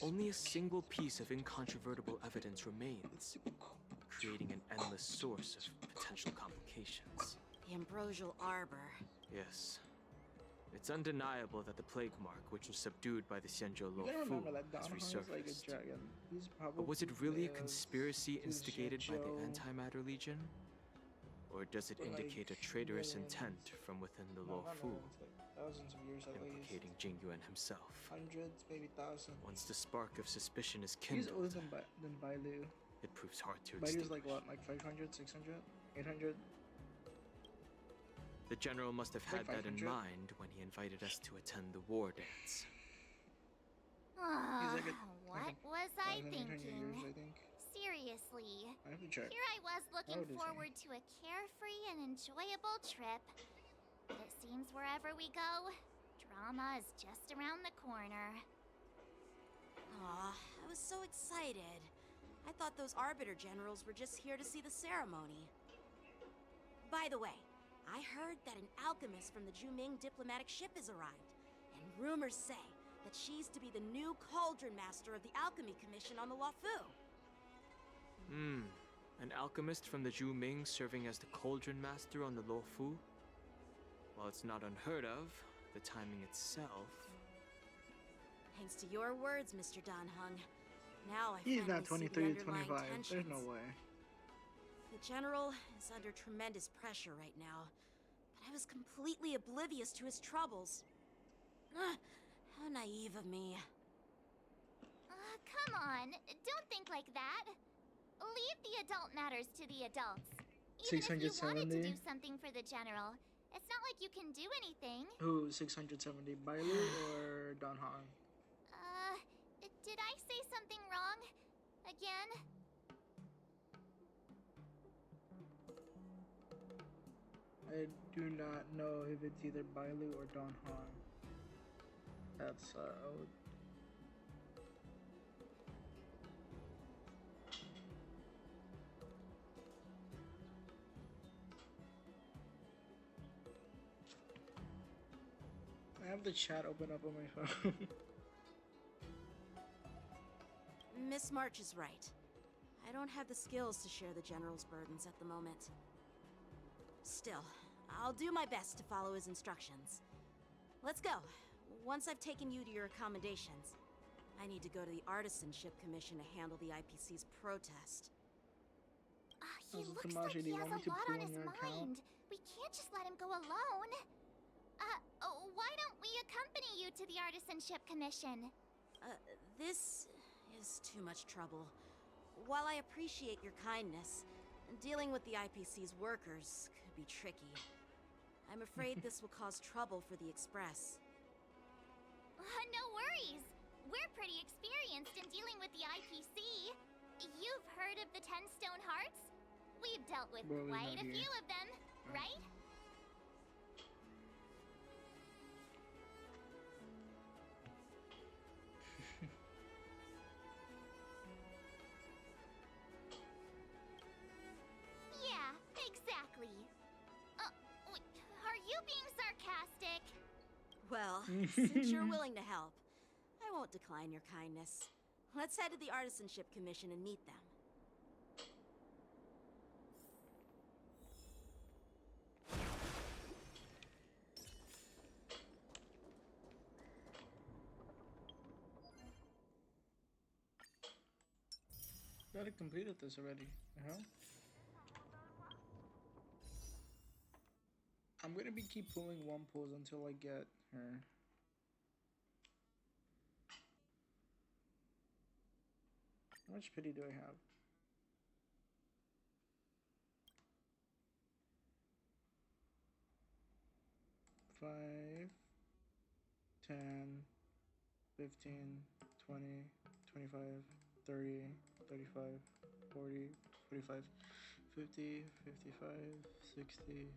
only a single piece of incontrovertible evidence remains, creating an endless source of potential complications. The ambrosial arbor. Yes. It's undeniable that the plague mark, which was subdued by the Xianzhou You gotta Luofu, remember that has Don Hong is like a resurfaced. dragon. He's probably But was it really a made of conspiracy to instigated by the Xianzhou, Antimatter Legion? Or does it for, like, indicate a traitorous millions. intent from within the No, not Luofu, millions, like thousands of years at least. implicating Jingyuan himself? Hundreds, maybe thousands. Once the spark of suspicion is He's older kindled, than Bailu. it proves hard to Bailu's extinguish. like what, like 500, 600, 800? The general must have had Like that in 500? mind when he invited us to attend the war dance. He's like What was I 1,800 years, thinking? I think. Seriously. I have to check. Here I was How looking old is he? forward to a carefree and enjoyable trip. But it seems wherever we go, drama is just around the corner. Aw, I was so excited. I thought those Arbiter Generals were just here to see the ceremony. By the way, I heard that an alchemist from the Juming diplomatic ship has arrived, and rumors say that she's to be the new Cauldron Master of the Alchemy Commission on the Luofu. An alchemist from the Zhu Ming serving as the Cauldron Master on the Luofu? While it's not unheard of, the timing itself... Thanks to your words, Mr. Dan Hung. Now I He's finally not see the 23 to underlying 25. There's tensions. no way. The General is under tremendous pressure right now, but I was completely oblivious to his troubles. How naive of me. Come on, don't think like that. Leave the adult matters to the adults. Even if you wanted to do 670? something for the general, it's not like you can do anything. Who, 670? Bailu or Don Hong? Did I say something wrong? Again? I do not know if it's either Bailu or Don Hong. That's, I have the chat open up on my phone. Miss March is right. I don't have the skills to share the General's burdens at the moment. Still, I'll do my best to follow his instructions. Let's go. Once I've taken you to your accommodations, I need to go to the Artisanship Commission to handle the IPC's protest. He As a looks like Kamashi, do he you has want me a to lot pull on on his your account? mind. We can't just let him go alone. Why don't we accompany you to the Artisanship Commission? This is too much trouble. While I appreciate your kindness, dealing with the IPC's workers could be tricky. I'm afraid this will cause trouble for the Express. No worries. We're pretty experienced in dealing with the IPC. You've heard of the 10 Stone Hearts? We've dealt with Broly's quite not a here. few of them, right? Yeah, exactly. Wait, are you being sarcastic? Well, since you're willing to help, I won't decline your kindness. Let's head to the Artisanship Commission and meet them. I already completed this already. I'm gonna be keep pulling one pose until I get her. How much pity do I have? Five, 10, 15, 20, 25, 30, 35, 40, 45, 50, 55, 60.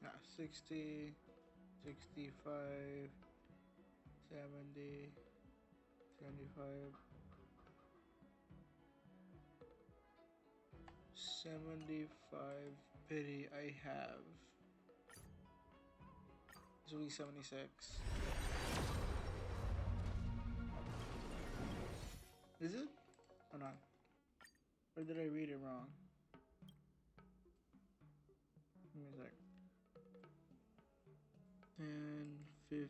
Yeah, 60, 65, 70, 75, 75 pity I have. This will be 76. Is it? Hold on. Or did I read it wrong? Give me a sec. 10, 15,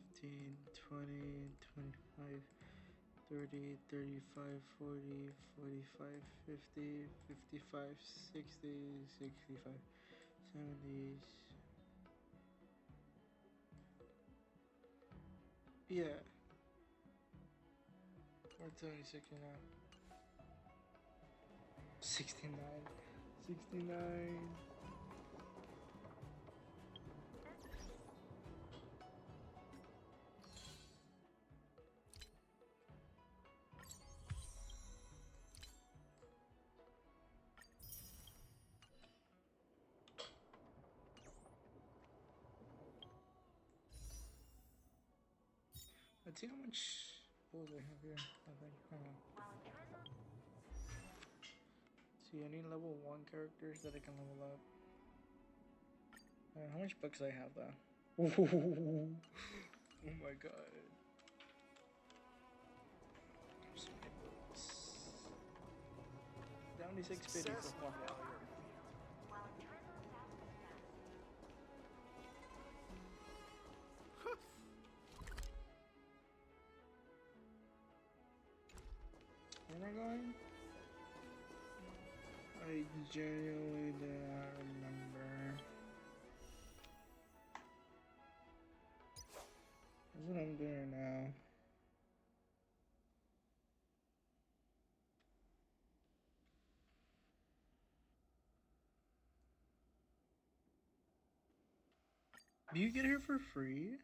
20, 25, 30, 35, 40, 45, 50, 55, 60, 65, 70s. Yeah. 176 now. 69. 69. Let's see how much pulls I have here. I think. See any level 1 characters that I can level up. How much books I have though? Oh my god. So many books. 76 50 for 1 failure. Where am I going? I genuinely do not remember. That's what I'm doing now. Do you get her for free?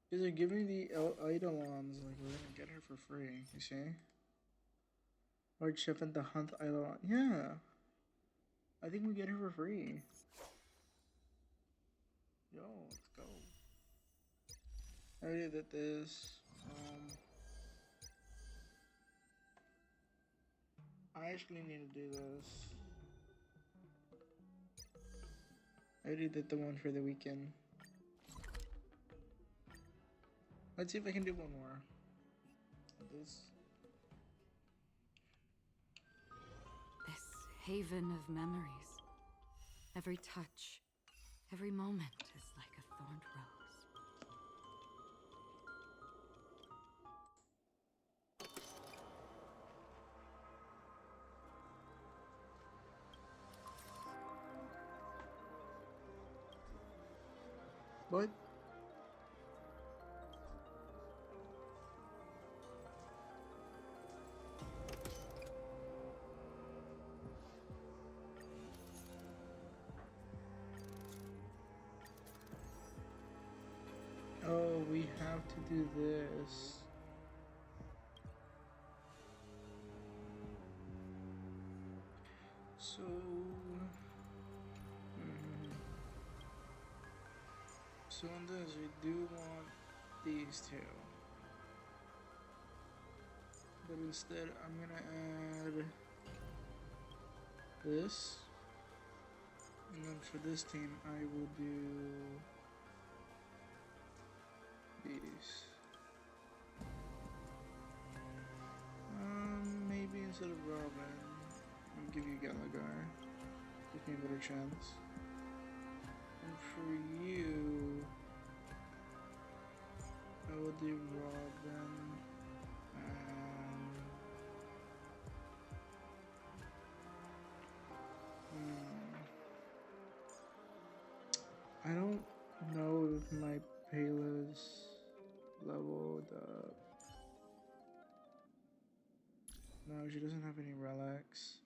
Because they're giving the Eidolons, like we're gonna get her for free, you see? Lord Chef and the Hunt Eidolon. Yeah. I think we get her for free. Yo, let's go. I already did this. I actually need to do this. I already did the one for the weekend. Let's see if I can do one more. This haven of memories. Every touch, every moment is like a thorned rose. What? Oh, we have to do this. So, so on this, we do want these two. But instead, I'm gonna add this. And then for this team, I will do these. Maybe instead of Robin, I'll give you Gallagher. Gives me a better chance. And for you, I will do Robin and I don't know if my Payla's leveled up. No, she doesn't have any relics.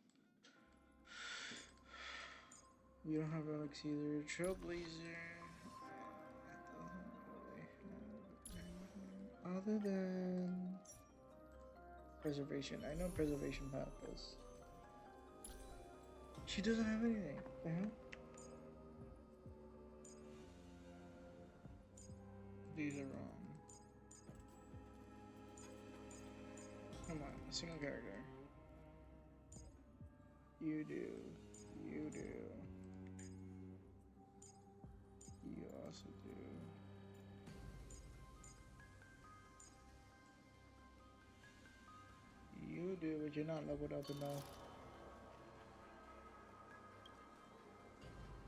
You don't have relics either. Trailblazer. Other than preservation. I know preservation path is. She doesn't have anything. The hell? These are wrong. Come on, a single character. You do. You do. You also do. You do, but you're not leveled up enough.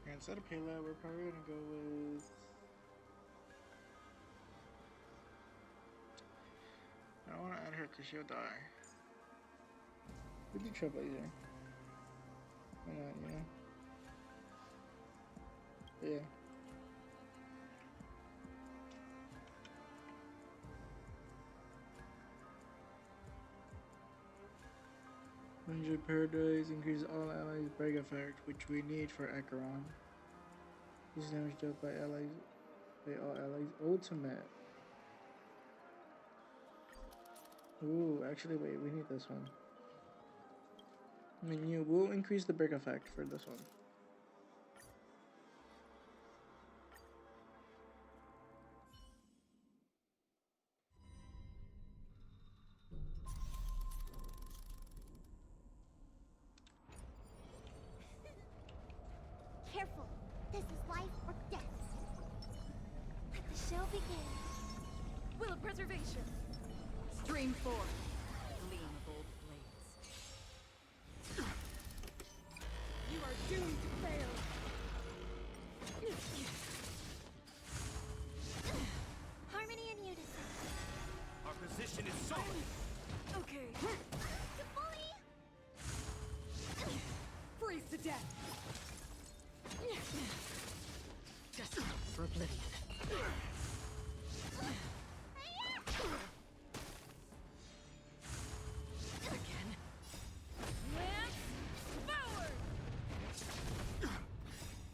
And instead of Payla, we're probably gonna go with. I don't want to add her because she'll die. We do Trailblazer. Why not, you know? But yeah. Hundred Paradise increases all allies' break effect, which we need for Acheron. This damage dealt by allies by all allies ultimate. Ooh, actually wait, we need this one. Menu will increase the break effect for this one. Careful. This is life or death. Let the show begin. Will of preservation. Stream forth. Gleam of old blades. You are doomed to fail. Harmony and unison. Our position is solid. Okay. To fully. Freeze to death. Just for oblivion. Again. Lance forward.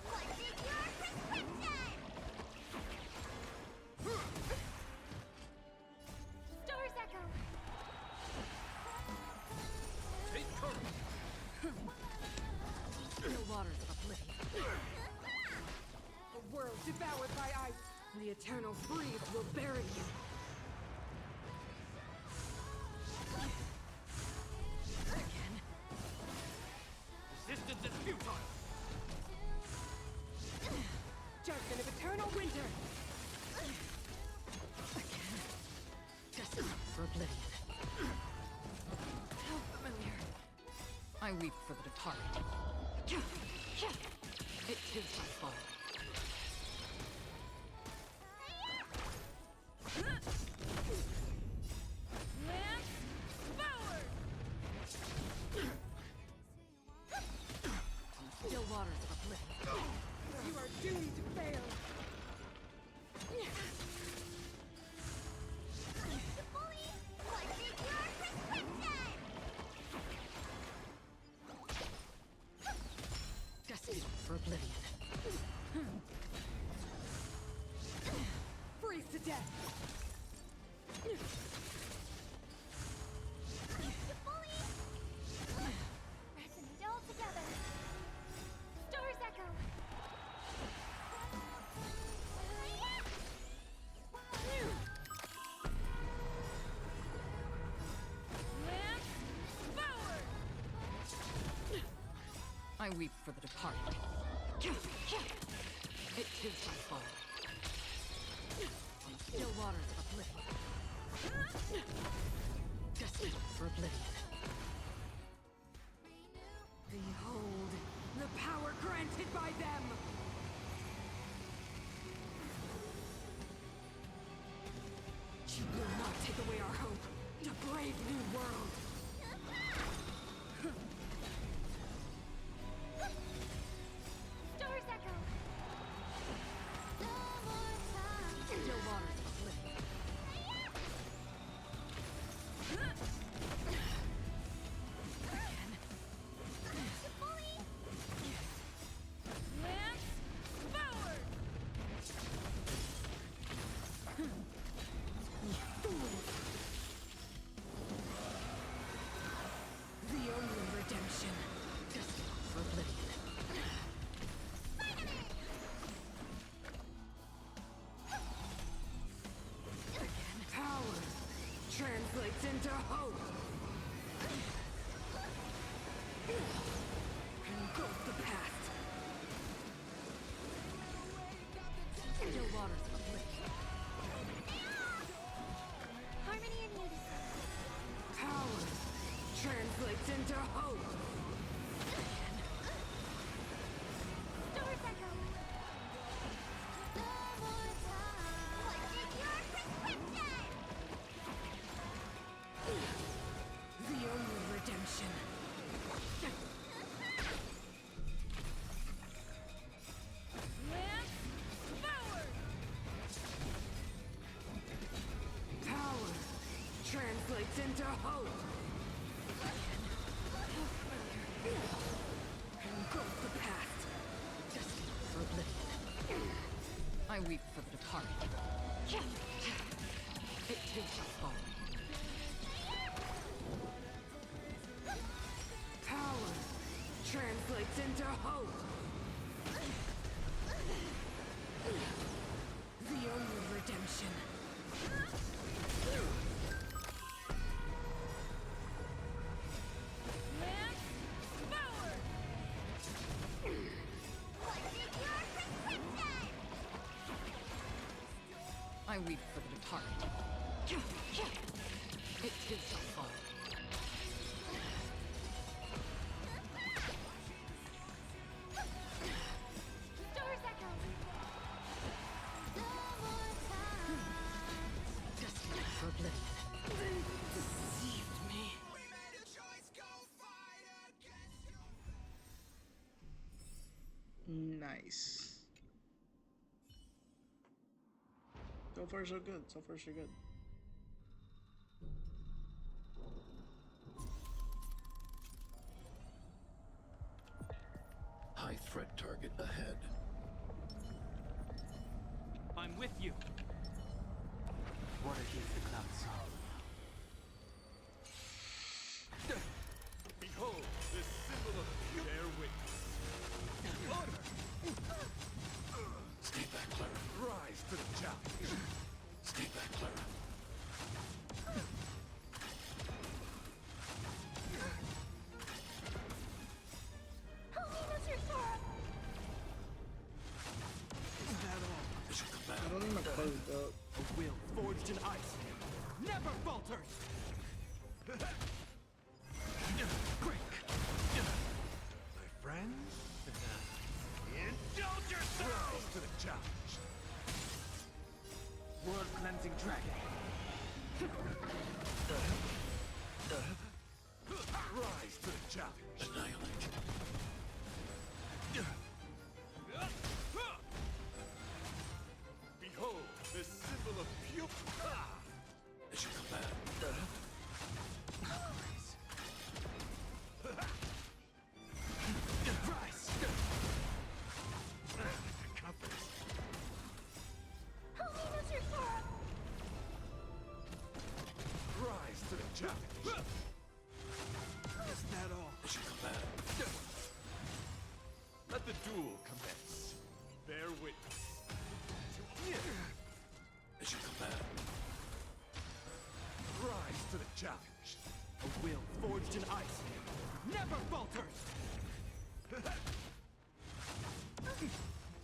What is your prescription? Stars echo. Take courage. Still waters of oblivion. A world devoured by ice. The eternal freeze will bury you. Again. Resistance is futile. Judgment of eternal winter. Again. Destined for oblivion. How familiar. I weep for the departed. It is my fault. Lance forward! Still waters of oblivion. You are doomed to fail. To fully. What is your prescription? Destined for oblivion. Freeze to death. To fully. Resonate all together. Stars echo. Lance forward! I weep for the departed. It is my fault. Still waters of oblivion. Destined for oblivion. Behold the power granted by them! You will not take away our hope. A brave new world. Stars echo. Still waters of oblivion. translates into hope. Doors echo. No more time. What's in your prescription? The only redemption. Lamp forward. Power translates into hope. Engulf the past. Destined for oblivion. I weep for the departed. It too shall fall. Power translates into hope. The only redemption. Lamp forward. What's in your prescription? I weep for the departed. It too shall fall. Doors echo. No more time. Destined for oblivion. They deceived me. Nice. So far, so good. So far, so good. High threat target ahead. I'm with you. What against the cloud song? Behold, this symbol of bear witness. Honor! Stay back, Clara. Rise to the challenge. Stay back, Clara. Holiness, your Sora. Is that all? Is your I command? don't think my clothes built. A will forged in ice. Never falters! Quick! My friends? Indulge yourselves! To the challenge. World cleansing dragon. Rise to the challenge. Annihilate. Behold, this symbol of pure. Is your command? Rise! Compass. Holiness, your Sora. Rise to the challenge. Is that all? Is your command? Let the duel commence. Bear witness. Is your command? Rise to the challenge. A will forged in ice. Never falters!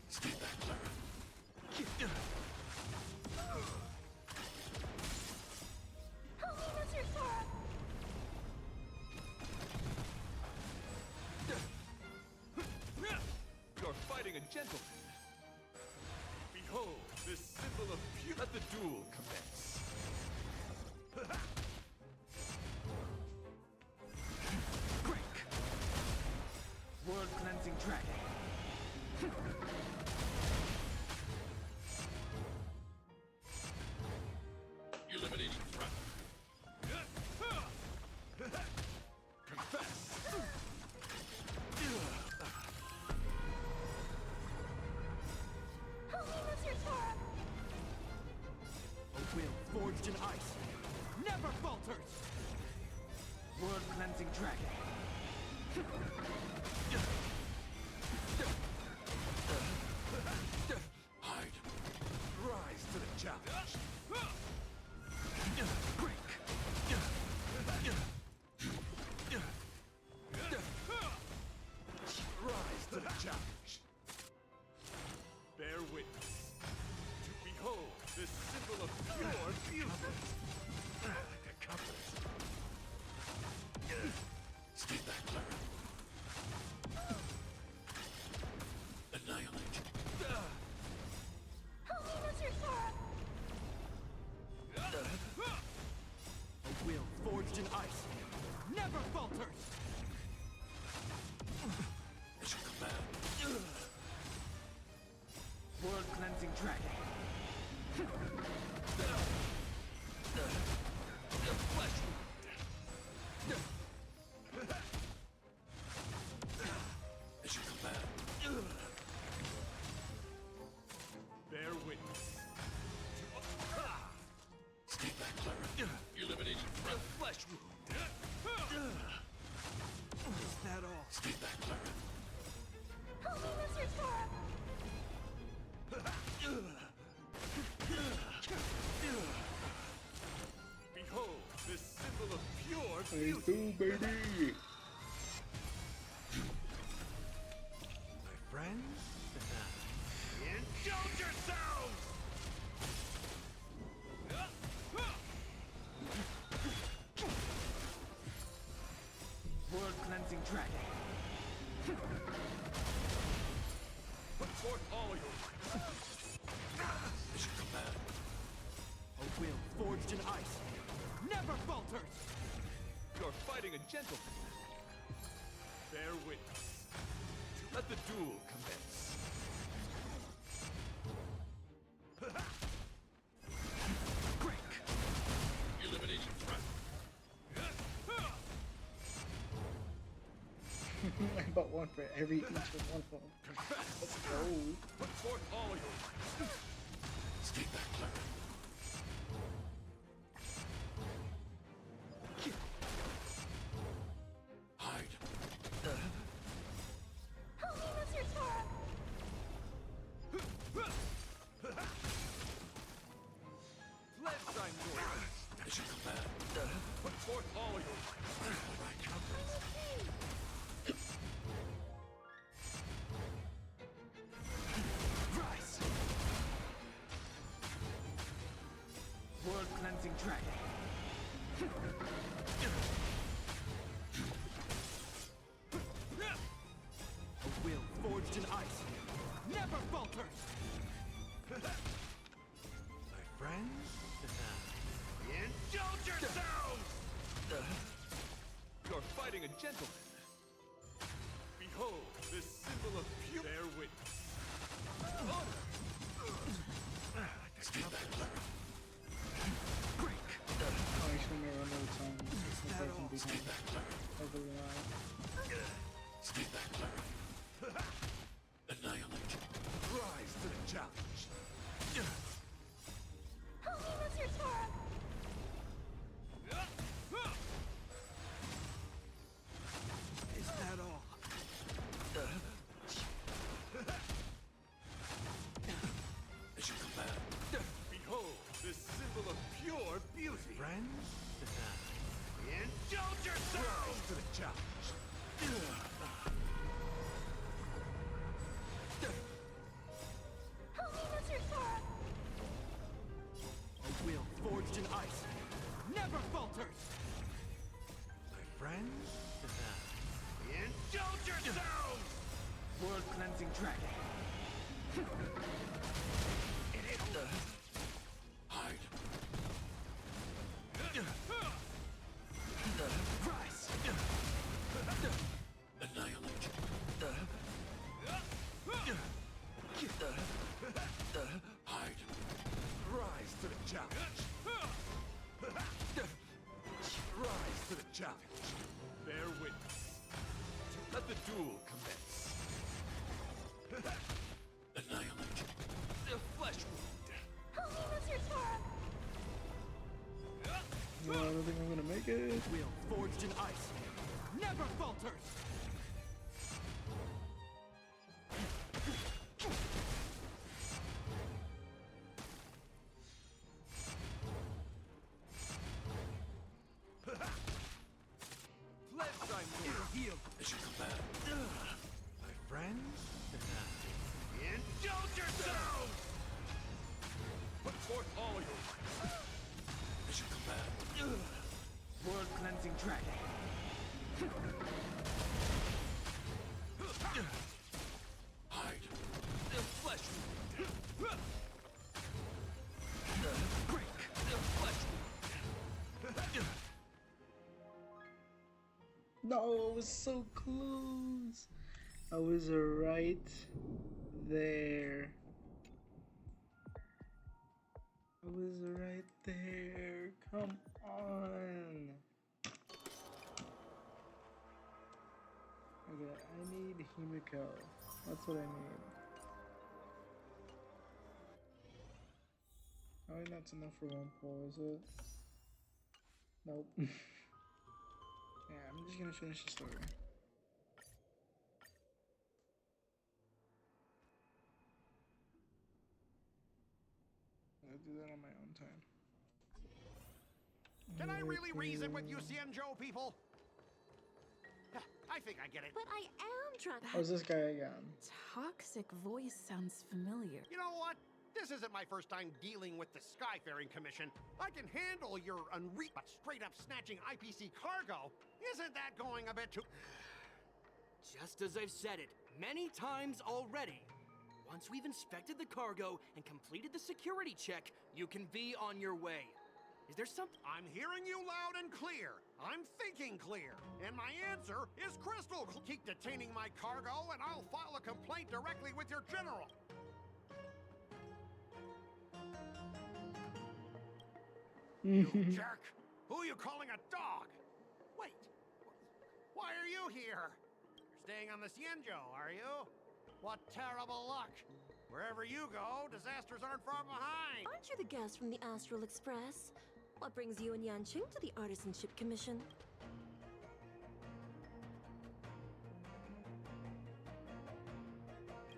Stay back, Clara. Holiness, your Sora. You're fighting a gentleman. Behold, this symbol of pure. Let the duel commence. Quick! World cleansing dragon. Eliminating threat. Confess. Holiness, your Sora. A will forged in ice. Never falters! World cleansing dragon. Hide. Rise to the challenge. Quick! Rise to the challenge. Bear witness. To behold this symbol of pure beauty. Like a compass. never falters! As you command. World cleansing dragon. Flesh wound. As you command. Bear witness. Stay back, Clara. Elimination from flesh wound. Is that all? Stay back, Clara. Help me, Mr. Tora! Behold, this symbol of pure Hey, cool, baby. My friends, indulge yourselves! World cleansing dragon. Put forth all your might. As you command. A will forged in ice never falters. You're fighting a gentleman. Bear witness. Let the duel commence. Break. Elimination threat. I bought one for every each of one of them. Let's go. Put forth all your might. Stay back, Clara. Hide. Help me, Mr. Tora! Pledge thine glory. As you command. Put forth all your might. Rise. World cleansing dragon. A will forged in ice never falters. My friends, indulge yourselves! You're fighting a gentleman. Behold, this symbol of pure. Bear witness. Honor. Stay back, Clara. Break. Oh, actually, maybe another time. Since I can be Stay back, Clara. heavily loud. Stay back, Clara. Annihilate. Rise to the challenge. Help me, Mr. Tora! Is that all? As you command. Behold, this symbol of pure beauty. Friends? Indulge yourselves! Rise to the challenge. Help me, Mr. Tora! A will forged in ice never falters. My friends? Indulge yourselves! World cleansing dragon. Hide. Rise. Annihilate. Hide. Rise to the challenge. Rise to the challenge. Bear witness. Let the duel commence. Annihilate. The flesh wound. Help me, Mr. Tora! No, I don't think I'm gonna make it. Will forged in ice never falters. Pledge thy heal as you command. My friends, indulge yourselves. Put forth all your might. As you command. World cleansing dragon. Hide. The flesh wound. Break. The flesh wound. No, I was so close. I was right there. I was right there. Come on. Okay, I need Himiko. That's what I need. I think that's enough for one pull, is it? Nope. Yeah, I'm just gonna finish the story. I'll do that on my own time. Can I really reason with you Xianzhou people? I think I get it. But I am trying. How's this guy again? Toxic voice sounds familiar. You know what? This isn't my first time dealing with the Skyfaring Commission. I can handle your but straight up snatching IPC cargo. Isn't that going a bit too... Just as I've said it many times already. Once we've inspected the cargo and completed the security check, you can be on your way. Is there something? I'm hearing you loud and clear. I'm thinking clear. And my answer is crystal clear. Keep detaining my cargo and I'll file a complaint directly with your general. You jerk! Who are you calling a dog? Wait, why are you here? You're staying on the Xianzhou, are you? What terrible luck! Wherever you go, disasters aren't far behind! Aren't you the guest from the Astral Express? What brings you and Yanqing to the Artisanship Commission?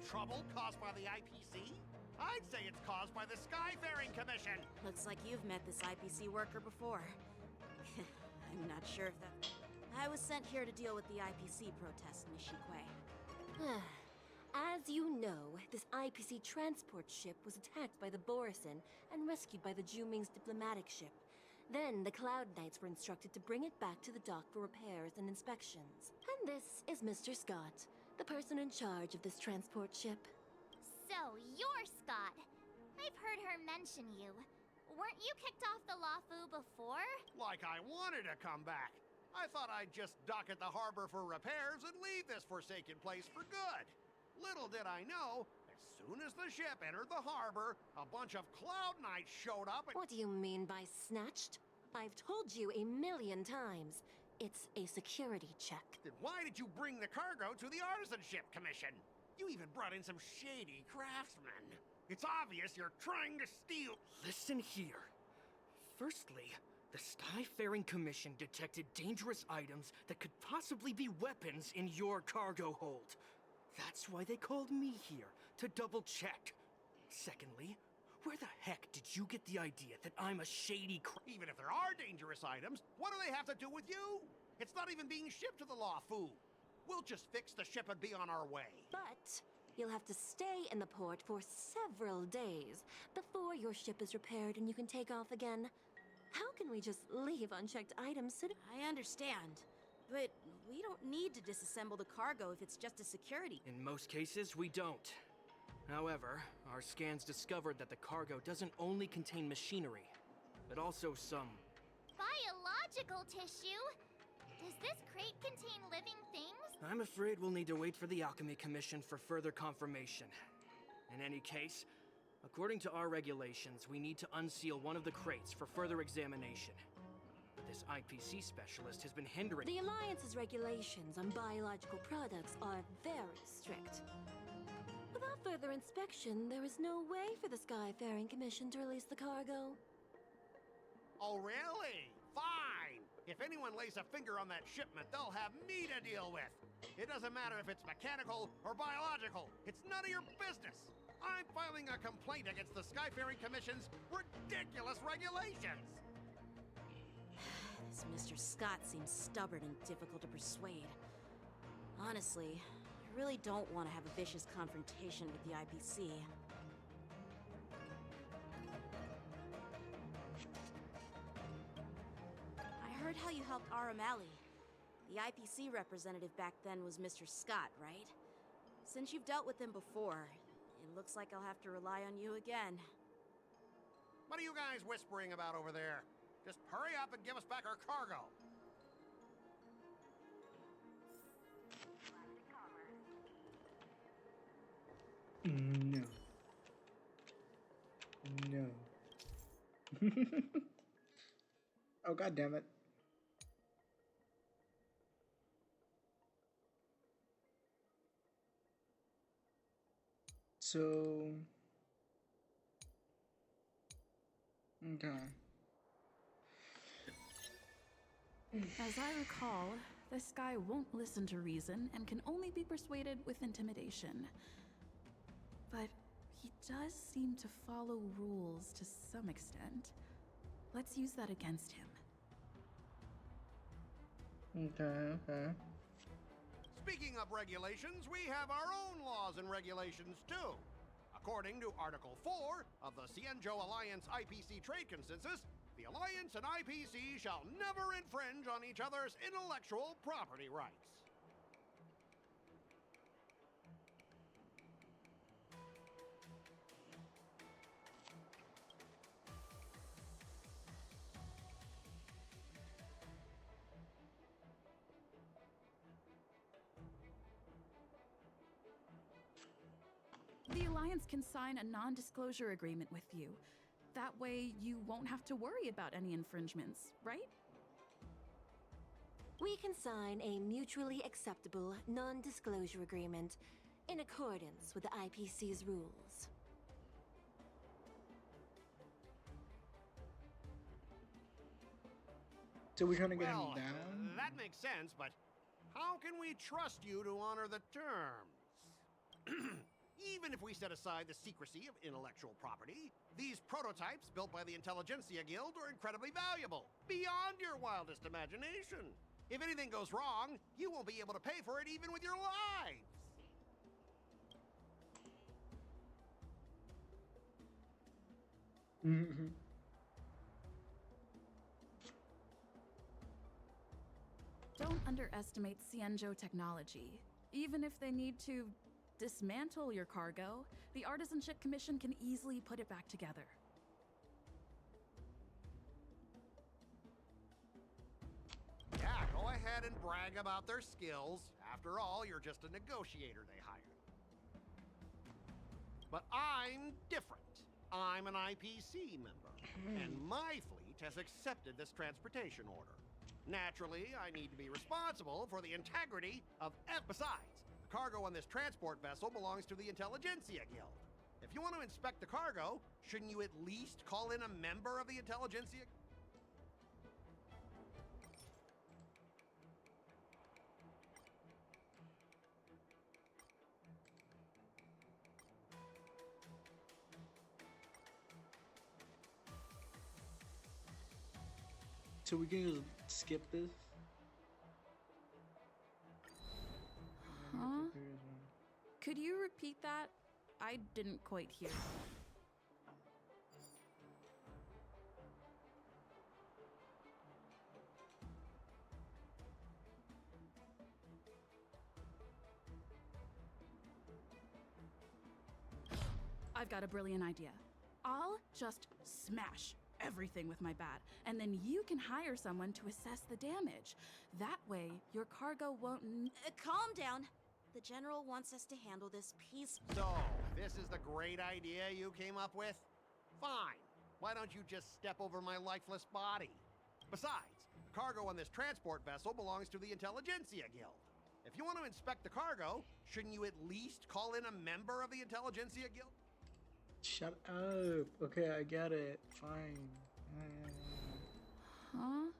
Trouble caused by the IPC? I'd say it's caused by the Skyfaring Commission! Looks like you've met this IPC worker before. I'm not sure if that... I was sent here to deal with the IPC protests, Nishikwe. As you know, this IPC transport ship was attacked by the Borisin and rescued by the Juming's diplomatic ship. Then the Cloud Knights were instructed to bring it back to the dock for repairs and inspections. And this is Mr. Scott, the person in charge of this transport ship. So, you're Scott. I've heard her mention you. Weren't you kicked off the Lafu before? Like I wanted to come back. I thought I'd just dock at the harbor for repairs and leave this forsaken place for good. Little did I know, as soon as the ship entered the harbor, a bunch of Cloud Knights showed up and— What do you mean by snatched? I've told you 1,000,000 times. It's a security check. Then why did you bring the cargo to the Artisanship Commission? You even brought in some shady craftsmen. It's obvious you're trying to steal— Listen here. Firstly, the Skyfaring Commission detected dangerous items that could possibly be weapons in your cargo hold. That's why they called me here, to double-check. Secondly, where the heck did you get the idea that I'm a shady Even if there are dangerous items, what do they have to do with you? It's not even being shipped to the Lafu. We'll just fix the ship and be on our way. But you'll have to stay in the port for several days before your ship is repaired and you can take off again. How can we just leave unchecked items sitting? I understand, but we don't need to disassemble the cargo if it's just a security. In most cases, we don't. However, our scans discovered that the cargo doesn't only contain machinery, but also some... Biological tissue? Does this crate contain living things? I'm afraid we'll need to wait for the Alchemy Commission for further confirmation. In any case, according to our regulations, we need to unseal one of the crates for further examination. But this IPC specialist has been hindering... The Alliance's regulations on biological products are very strict. Without further inspection, there is no way for the Skyfaring Commission to release the cargo. Oh, really? Fine! If anyone lays a finger on that shipment, they'll have me to deal with. It doesn't matter if it's mechanical or biological. It's none of your business. I'm filing a complaint against the Skyfaring Commission's ridiculous regulations. This Mr. Scott seems stubborn and difficult to persuade. Honestly, I really don't want to have a vicious confrontation with the IPC. I heard how you helped Aramali. The IPC representative back then was Mr. Scott, right? Since you've dealt with him before, it looks like I'll have to rely on you again. What are you guys whispering about over there? Just hurry up and give us back our cargo. No. No. Oh, god damn it. So... Okay. As I recall, this guy won't listen to reason and can only be persuaded with intimidation. But he does seem to follow rules to some extent. Let's use that against him. Okay. Speaking of regulations, we have our own laws and regulations too. According to Article 4 of the Cienjo Alliance IPC Trade Consensus, the Alliance and IPC shall never infringe on each other's intellectual property rights. The Alliance can sign a non-disclosure agreement with you. That way, you won't have to worry about any infringements, right? We can sign a mutually acceptable non-disclosure agreement in accordance with the IPC's rules. So we're trying to get him Well, down? that makes sense, but how can we trust you to honor the terms? Even if we set aside the secrecy of intellectual property, these prototypes built by the Intelligentsia Guild are incredibly valuable, beyond your wildest imagination. If anything goes wrong, you won't be able to pay for it even with your lives. Don't underestimate Cienjo technology. Even if they need to dismantle your cargo, the Artisanship Commission can easily put it back together. Yeah, go ahead and brag about their skills. After all, you're just a negotiator they hired. But I'm different. I'm an IPC member, and my fleet has accepted this transportation order. Naturally, I need to be responsible for the integrity of... Besides, the cargo on this transport vessel belongs to the Intelligentsia Guild. If you want to inspect the cargo, shouldn't you at least call in a member of the Intelligentsia? So we can just skip this? Huh? Could you repeat that? I didn't quite hear. I've got a brilliant idea. I'll just smash everything with my bat, and then you can hire someone to assess the damage. That way, your cargo won't... Calm down. The General wants us to handle this peacefully. So, this is the great idea you came up with? Fine. Why don't you just step over my lifeless body? Besides, the cargo on this transport vessel belongs to the Intelligentsia Guild. If you want to inspect the cargo, shouldn't you at least call in a member of the Intelligentsia Guild? Shut up. Okay, I get it. Fine. Huh?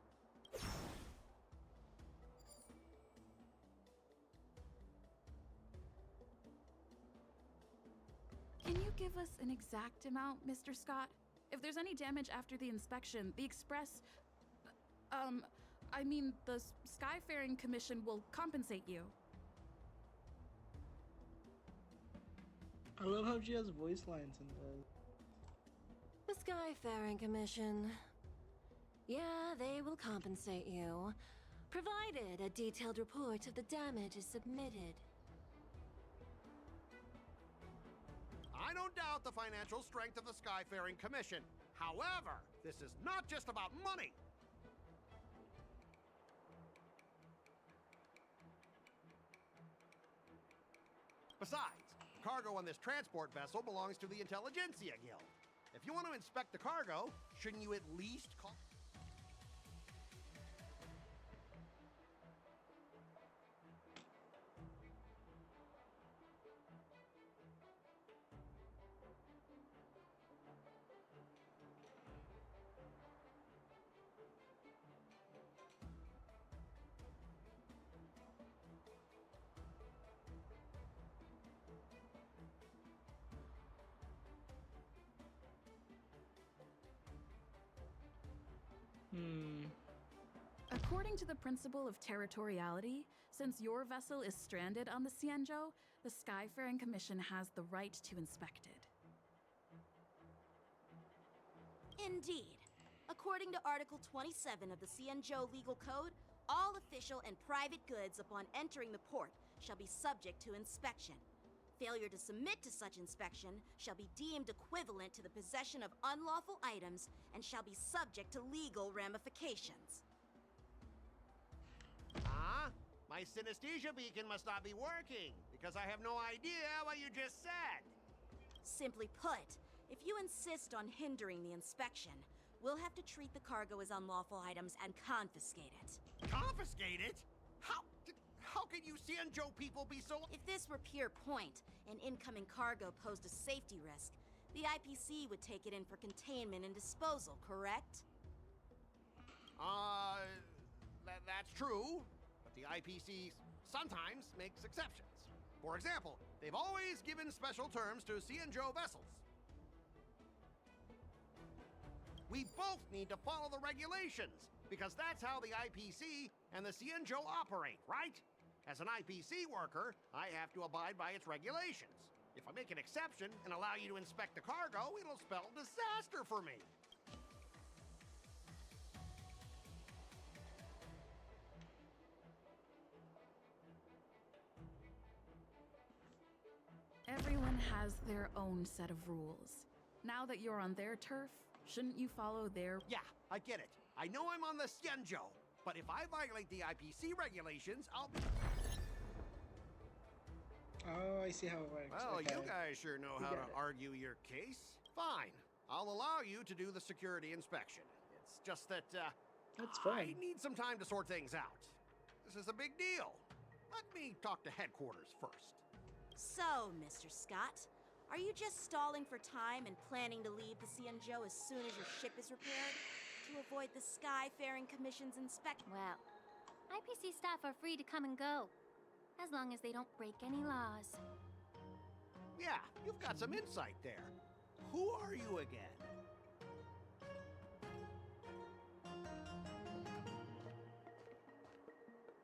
Can you give us an exact amount, Mr. Scott? If there's any damage after the inspection, the Express... I mean, the Skyfaring Commission will compensate you. I love how she has voice lines in this. The Skyfaring Commission. Yeah, they will compensate you, provided a detailed report of the damage is submitted. I don't doubt the financial strength of the Skyfaring Commission. However, this is not just about money. Besides, cargo on this transport vessel belongs to the Intelligentsia Guild. If you want to inspect the cargo, shouldn't you at least call... According to the principle of territoriality, since your vessel is stranded on the Xianzhou, the Skyfaring Commission has the right to inspect it. Indeed. According to Article 27 of the Xianzhou Legal Code, all official and private goods upon entering the port shall be subject to inspection. Failure to submit to such inspection shall be deemed equivalent to the possession of unlawful items and shall be subject to legal ramifications. Ah, my synesthesia beacon must not be working, because I have no idea what you just said. Simply put, if you insist on hindering the inspection, we'll have to treat the cargo as unlawful items and confiscate it. Confiscate it? How can you Xianzhou people be so... If this were pure point, and incoming cargo posed a safety risk, the IPC would take it in for containment and disposal, correct? That's true, but the IPC sometimes makes exceptions. For example, they've always given special terms to Xianzhou vessels. We both need to follow the regulations, because that's how the IPC and the Xianzhou operate, right? As an IPC worker, I have to abide by its regulations. If I make an exception and allow you to inspect the cargo, it'll spell disaster for me. Everyone has their own set of rules. Now that you're on their turf, shouldn't you follow their... Yeah, I get it. I know I'm on the Xianzhou, but if I violate the IPC regulations, I'll be... Oh, I see how it works. Well, okay. you guys sure know how to argue your case. Fine. I'll allow you to do the security inspection. It's just that, That's fine. I need some time to sort things out. This is a big deal. Let me talk to headquarters first. So, Mr. Scott, are you just stalling for time and planning to leave the Xianzhou as soon as your ship is repaired? To avoid the Skyfaring Commission's inspection? Well, IPC staff are free to come and go, as long as they don't break any laws. Yeah, you've got some insight there. Who are you again?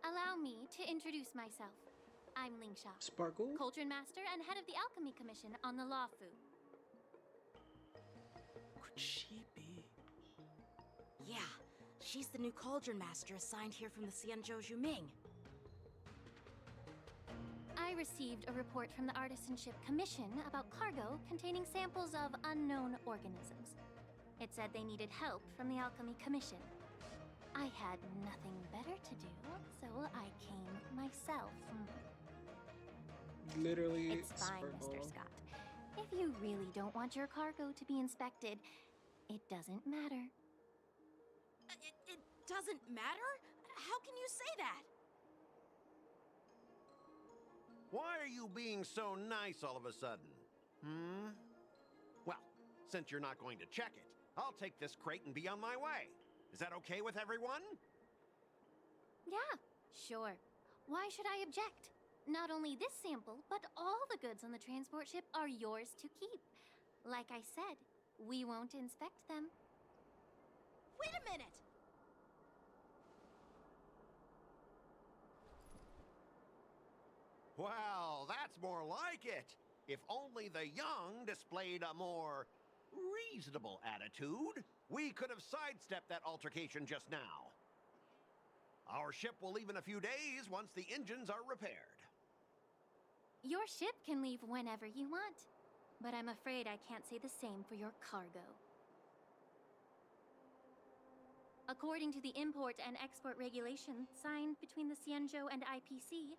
Allow me to introduce myself. I'm Lingsha. Sparkle? Cauldron Master and head of the Alchemy Commission on the Lawfu. Could she be? Yeah, she's the new Cauldron Master assigned here from the Xianzhou Zhuming. I received a report from the Artisanship Commission about cargo containing samples of unknown organisms. It said they needed help from the Alchemy Commission. I had nothing better to do, so I came myself. Literally, It's fine, Sparkle. Mr. Scott. If you really don't want your cargo to be inspected, it doesn't matter. It doesn't matter? How can you say that? Why are you being so nice all of a sudden? Well, since you're not going to check it, I'll take this crate and be on my way. Is that okay with everyone? Yeah, sure. Why should I object? Not only this sample, but all the goods on the transport ship are yours to keep. Like I said, we won't inspect them. Wait a minute! Well, that's more like it. If only the young displayed a more reasonable attitude, we could have sidestepped that altercation just now. Our ship will leave in a few days once the engines are repaired. Your ship can leave whenever you want, but I'm afraid I can't say the same for your cargo. According to the import and export regulations signed between the Xianzhou and IPC,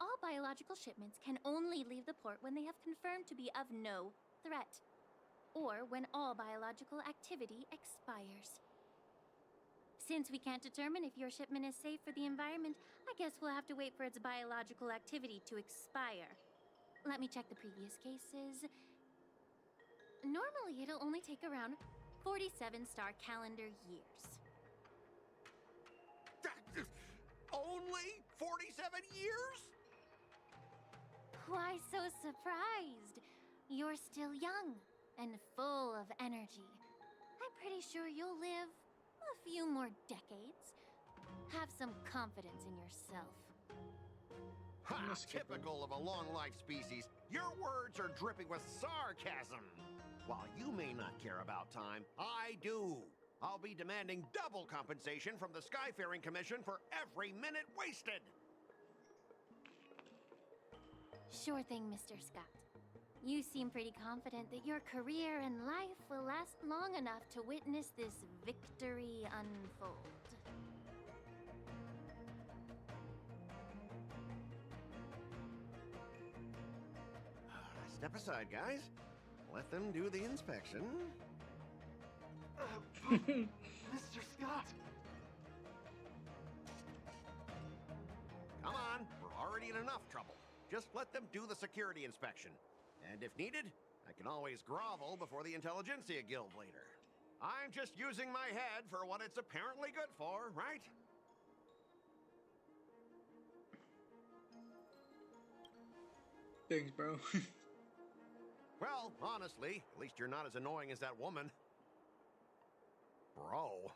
All biological shipments can only leave the port when they have confirmed to be of no threat, or when all biological activity expires. Since we can't determine if your shipment is safe for the environment, I guess we'll have to wait for its biological activity to expire. Let me check the previous cases. Normally, it'll only take around 47 star calendar years. Only 47 years? Why so surprised? You're still young and full of energy. I'm pretty sure you'll live a few more decades. Have some confidence in yourself. Ha! Typical of a long-life species. Your words are dripping with sarcasm. While you may not care about time, I do. I'll be demanding double compensation from the Skyfaring Commission for every minute wasted. Sure thing, Mr. Scott. You seem pretty confident that your career and life will last long enough to witness this victory unfold. Step aside, guys. Let them do the inspection. Mr. Scott! Come on, we're already in enough trouble. Just let them do the security inspection. And if needed, I can always grovel before the Intelligentsia Guild later. I'm just using my head for what it's apparently good for, right? Thanks, bro. Well, honestly, at least you're not as annoying as that woman. Bro,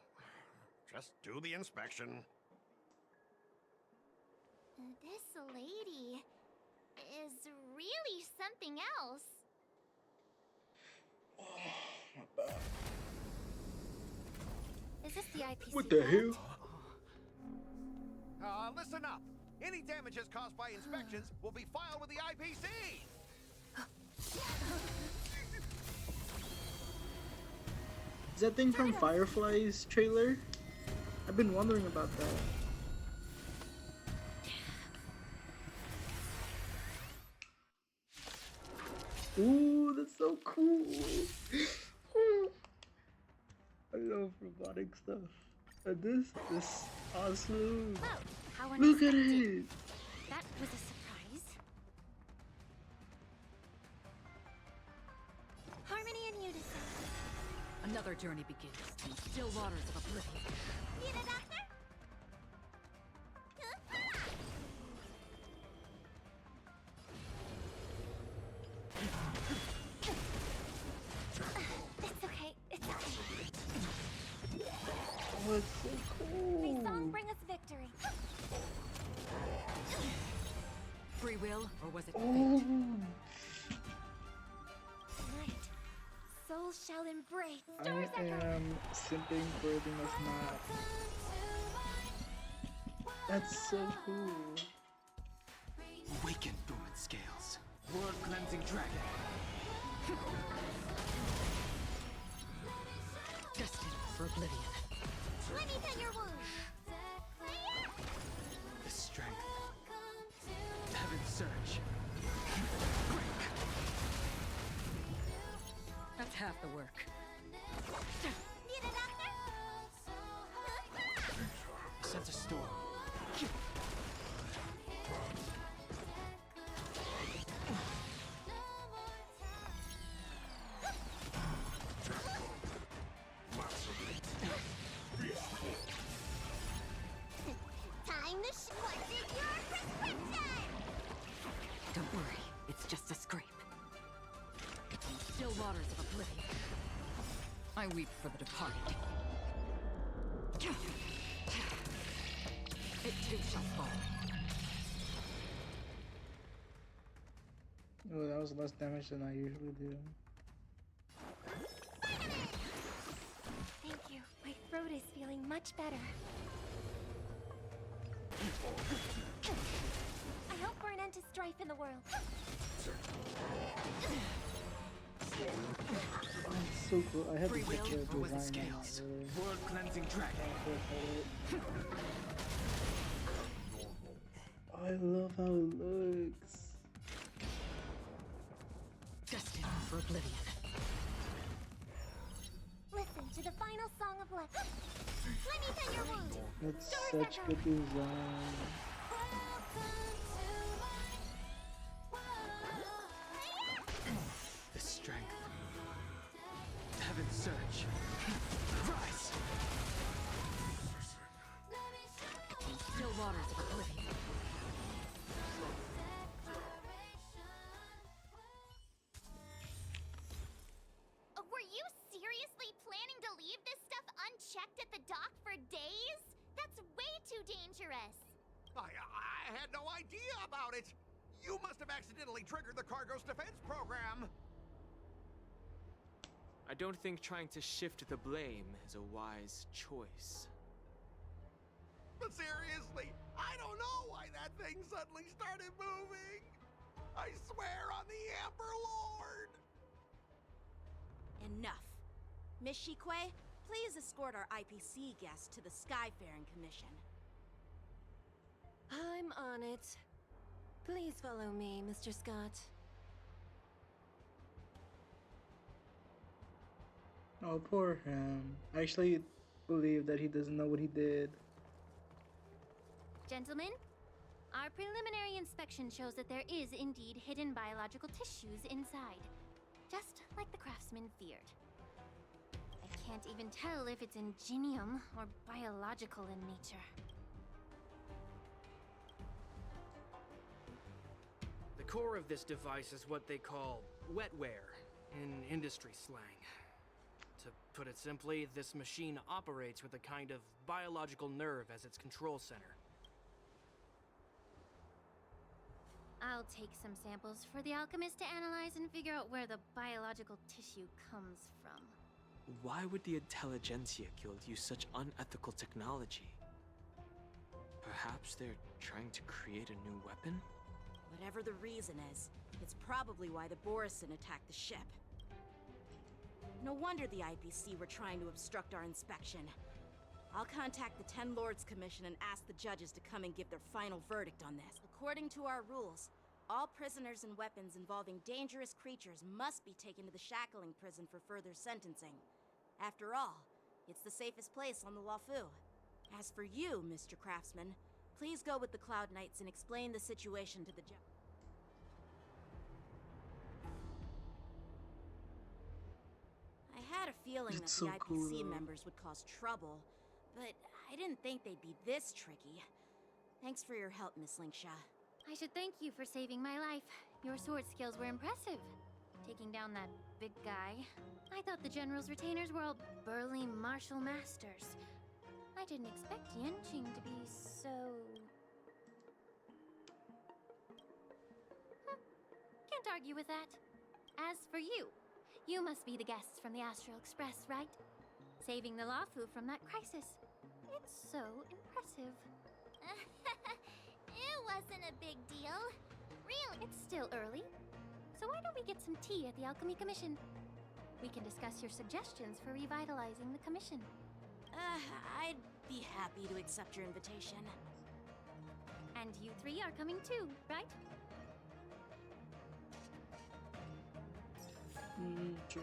just do the inspection. This lady is really something else. Oh, my bad. Is this the IPC? What the hell? Listen up. Any damages caused by inspections will be filed with the IPC. Is that thing from Firefly's trailer? I've been wondering about that. Ooh, that's so cool. I love robotic stuff. And this awesome. Whoa, how Look at unexpected. it. That was a surprise. Harmony and unison. Another journey begins in still waters of oblivion. Need a doctor? It's okay. It's okay. Oh, it's so cool. May song bring us victory. Free will, or was it fate? Oh. Tonight, souls shall embrace. I Stars echo. am simping for everything that's not. That's so cool. Awaken, dormant scales. World-cleansing dragon. Destined for oblivion. Let me pen your wound. The strength. Heaven's surge. That's half the work. Need a doctor? I sense a storm. Time to what's in your prescription? Don't worry, it's just a scrape. In still waters of oblivion. I weep for the departed. It too shall fall. Oh, that was less damage than I usually do. Thank you. My throat is feeling much better. I hope for an end to strife in the world. It's so cool. I had to Free get will, the or was it design. scales? World-cleansing dragon. Oh, I love how it looks. Destined for oblivion. Listen to the final song of life. Let me tend your wound. That's Stars such are good burning. design. The strength. Heaven's surge. Rise! In still waters of oblivion. Were you seriously planning to leave this stuff unchecked at the dock for days? That's way too dangerous. I had no idea about it. You must have accidentally triggered the cargo's defense program. I don't think trying to shift the blame is a wise choice. But seriously, I don't know why that thing suddenly started moving. I swear on the Amber Lord. Enough. Miss Shikwe, please escort our IPC guests to the Skyfaring Commission. I'm on it. Please follow me, Mr. Scott. Oh, poor him. I actually believe that he doesn't know what he did. Gentlemen, our preliminary inspection shows that there is indeed hidden biological tissues inside, just like the craftsman feared. I can't even tell if it's ingenium or biological in nature. The core of this device is what they call wetware in industry slang. To put it simply, this machine operates with a kind of biological nerve as its control center. I'll take some samples for the alchemist to analyze and figure out where the biological tissue comes from. Why would the Intelligentsia Guild use such unethical technology? Perhaps they're trying to create a new weapon? Whatever the reason is, it's probably why the Borison attacked the ship. No wonder the IPC were trying to obstruct our inspection. I'll contact the Ten Lords Commission and ask the judges to come and give their final verdict on this. According to our rules, all prisoners and weapons involving dangerous creatures must be taken to the shackling prison for further sentencing. After all, it's the safest place on the Luofu. As for you, Mr. Craftsman, please go with the Cloud Knights and explain the situation to the judge. I had a feeling that so the IPC cool, though. members would cause trouble, but I didn't think they'd be this tricky. Thanks for your help, Miss Linksha. I should thank you for saving my life. Your sword skills were impressive. Taking down that big guy. I thought the General's retainers were all burly martial masters. I didn't expect Yanqing to be so... Can't argue with that. As for you, you must be the guests from the Astral Express, right? Saving the Luofu from that crisis. It's so impressive. It wasn't a big deal. Really, it's still early. So why don't we get some tea at the Alchemy Commission? We can discuss your suggestions for revitalizing the commission. I'd be happy to accept your invitation. And you three are coming too, right? Sure.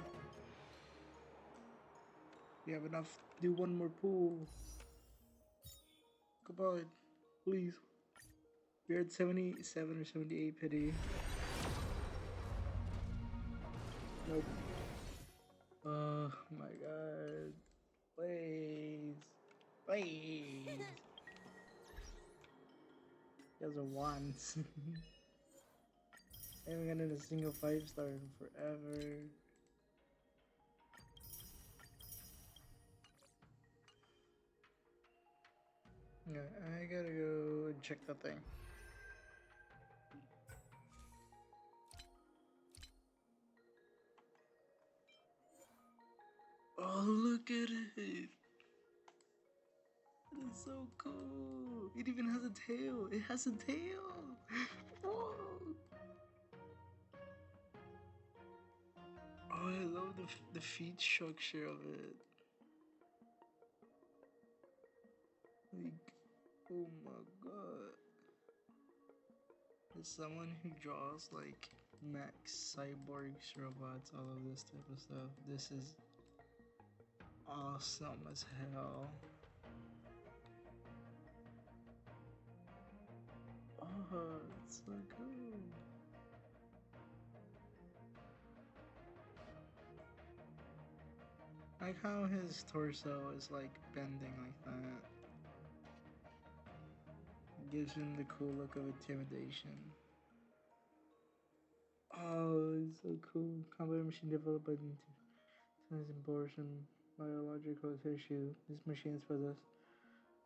We have enough to do one more pool. Come on, please. We're at 77 or 78 pity. Nope. Oh my god. Please. Please. You guys are wands. I haven't gotten a single 5-star in forever. Yeah, I gotta go and check that thing. Oh, look at it! It's so cool! It even has a tail! It has a tail! Whoa! Oh, I love the feet structure of it. Like, oh my god. As someone who draws like mechs, cyborgs, robots, all of this type of stuff, this is awesome as hell. Oh, it's so cool. I like how his torso is like bending like that. It gives him the cool look of intimidation. Oh, it's so cool. Combat machine developed by abortion biological tissue. This machines possess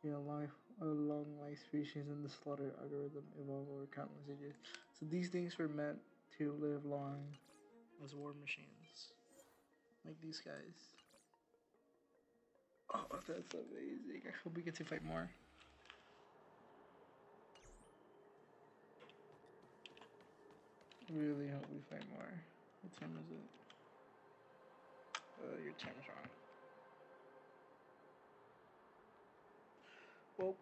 a long life species in the slaughter algorithm evolved over countless ages. So these things were meant to live long as war machines. Like these guys. Oh, that's amazing. I hope we get to fight more. Really hope we fight more. What time is it? Your time's wrong. Well,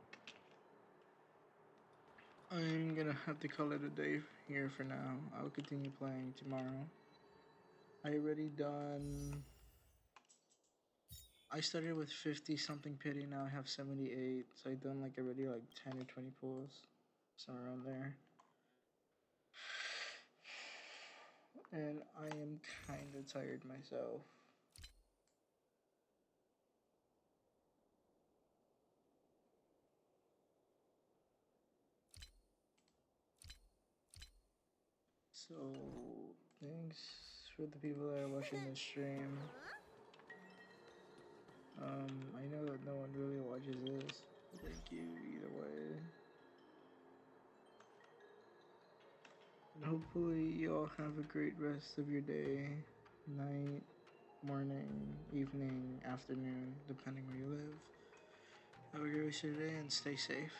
I'm gonna have to call it a day here for now. I'll continue playing tomorrow. I already done. I started with 50 something pity, now I have 78. So I done like already like 10 or 20 pulls. Somewhere around there. And I am kinda tired myself. So, thanks for the people that are watching this stream. I know that no one really watches this. Thank you either way. And hopefully you all have a great rest of your day, night, morning, evening, afternoon, depending where you live. Have a great rest of your day and stay safe.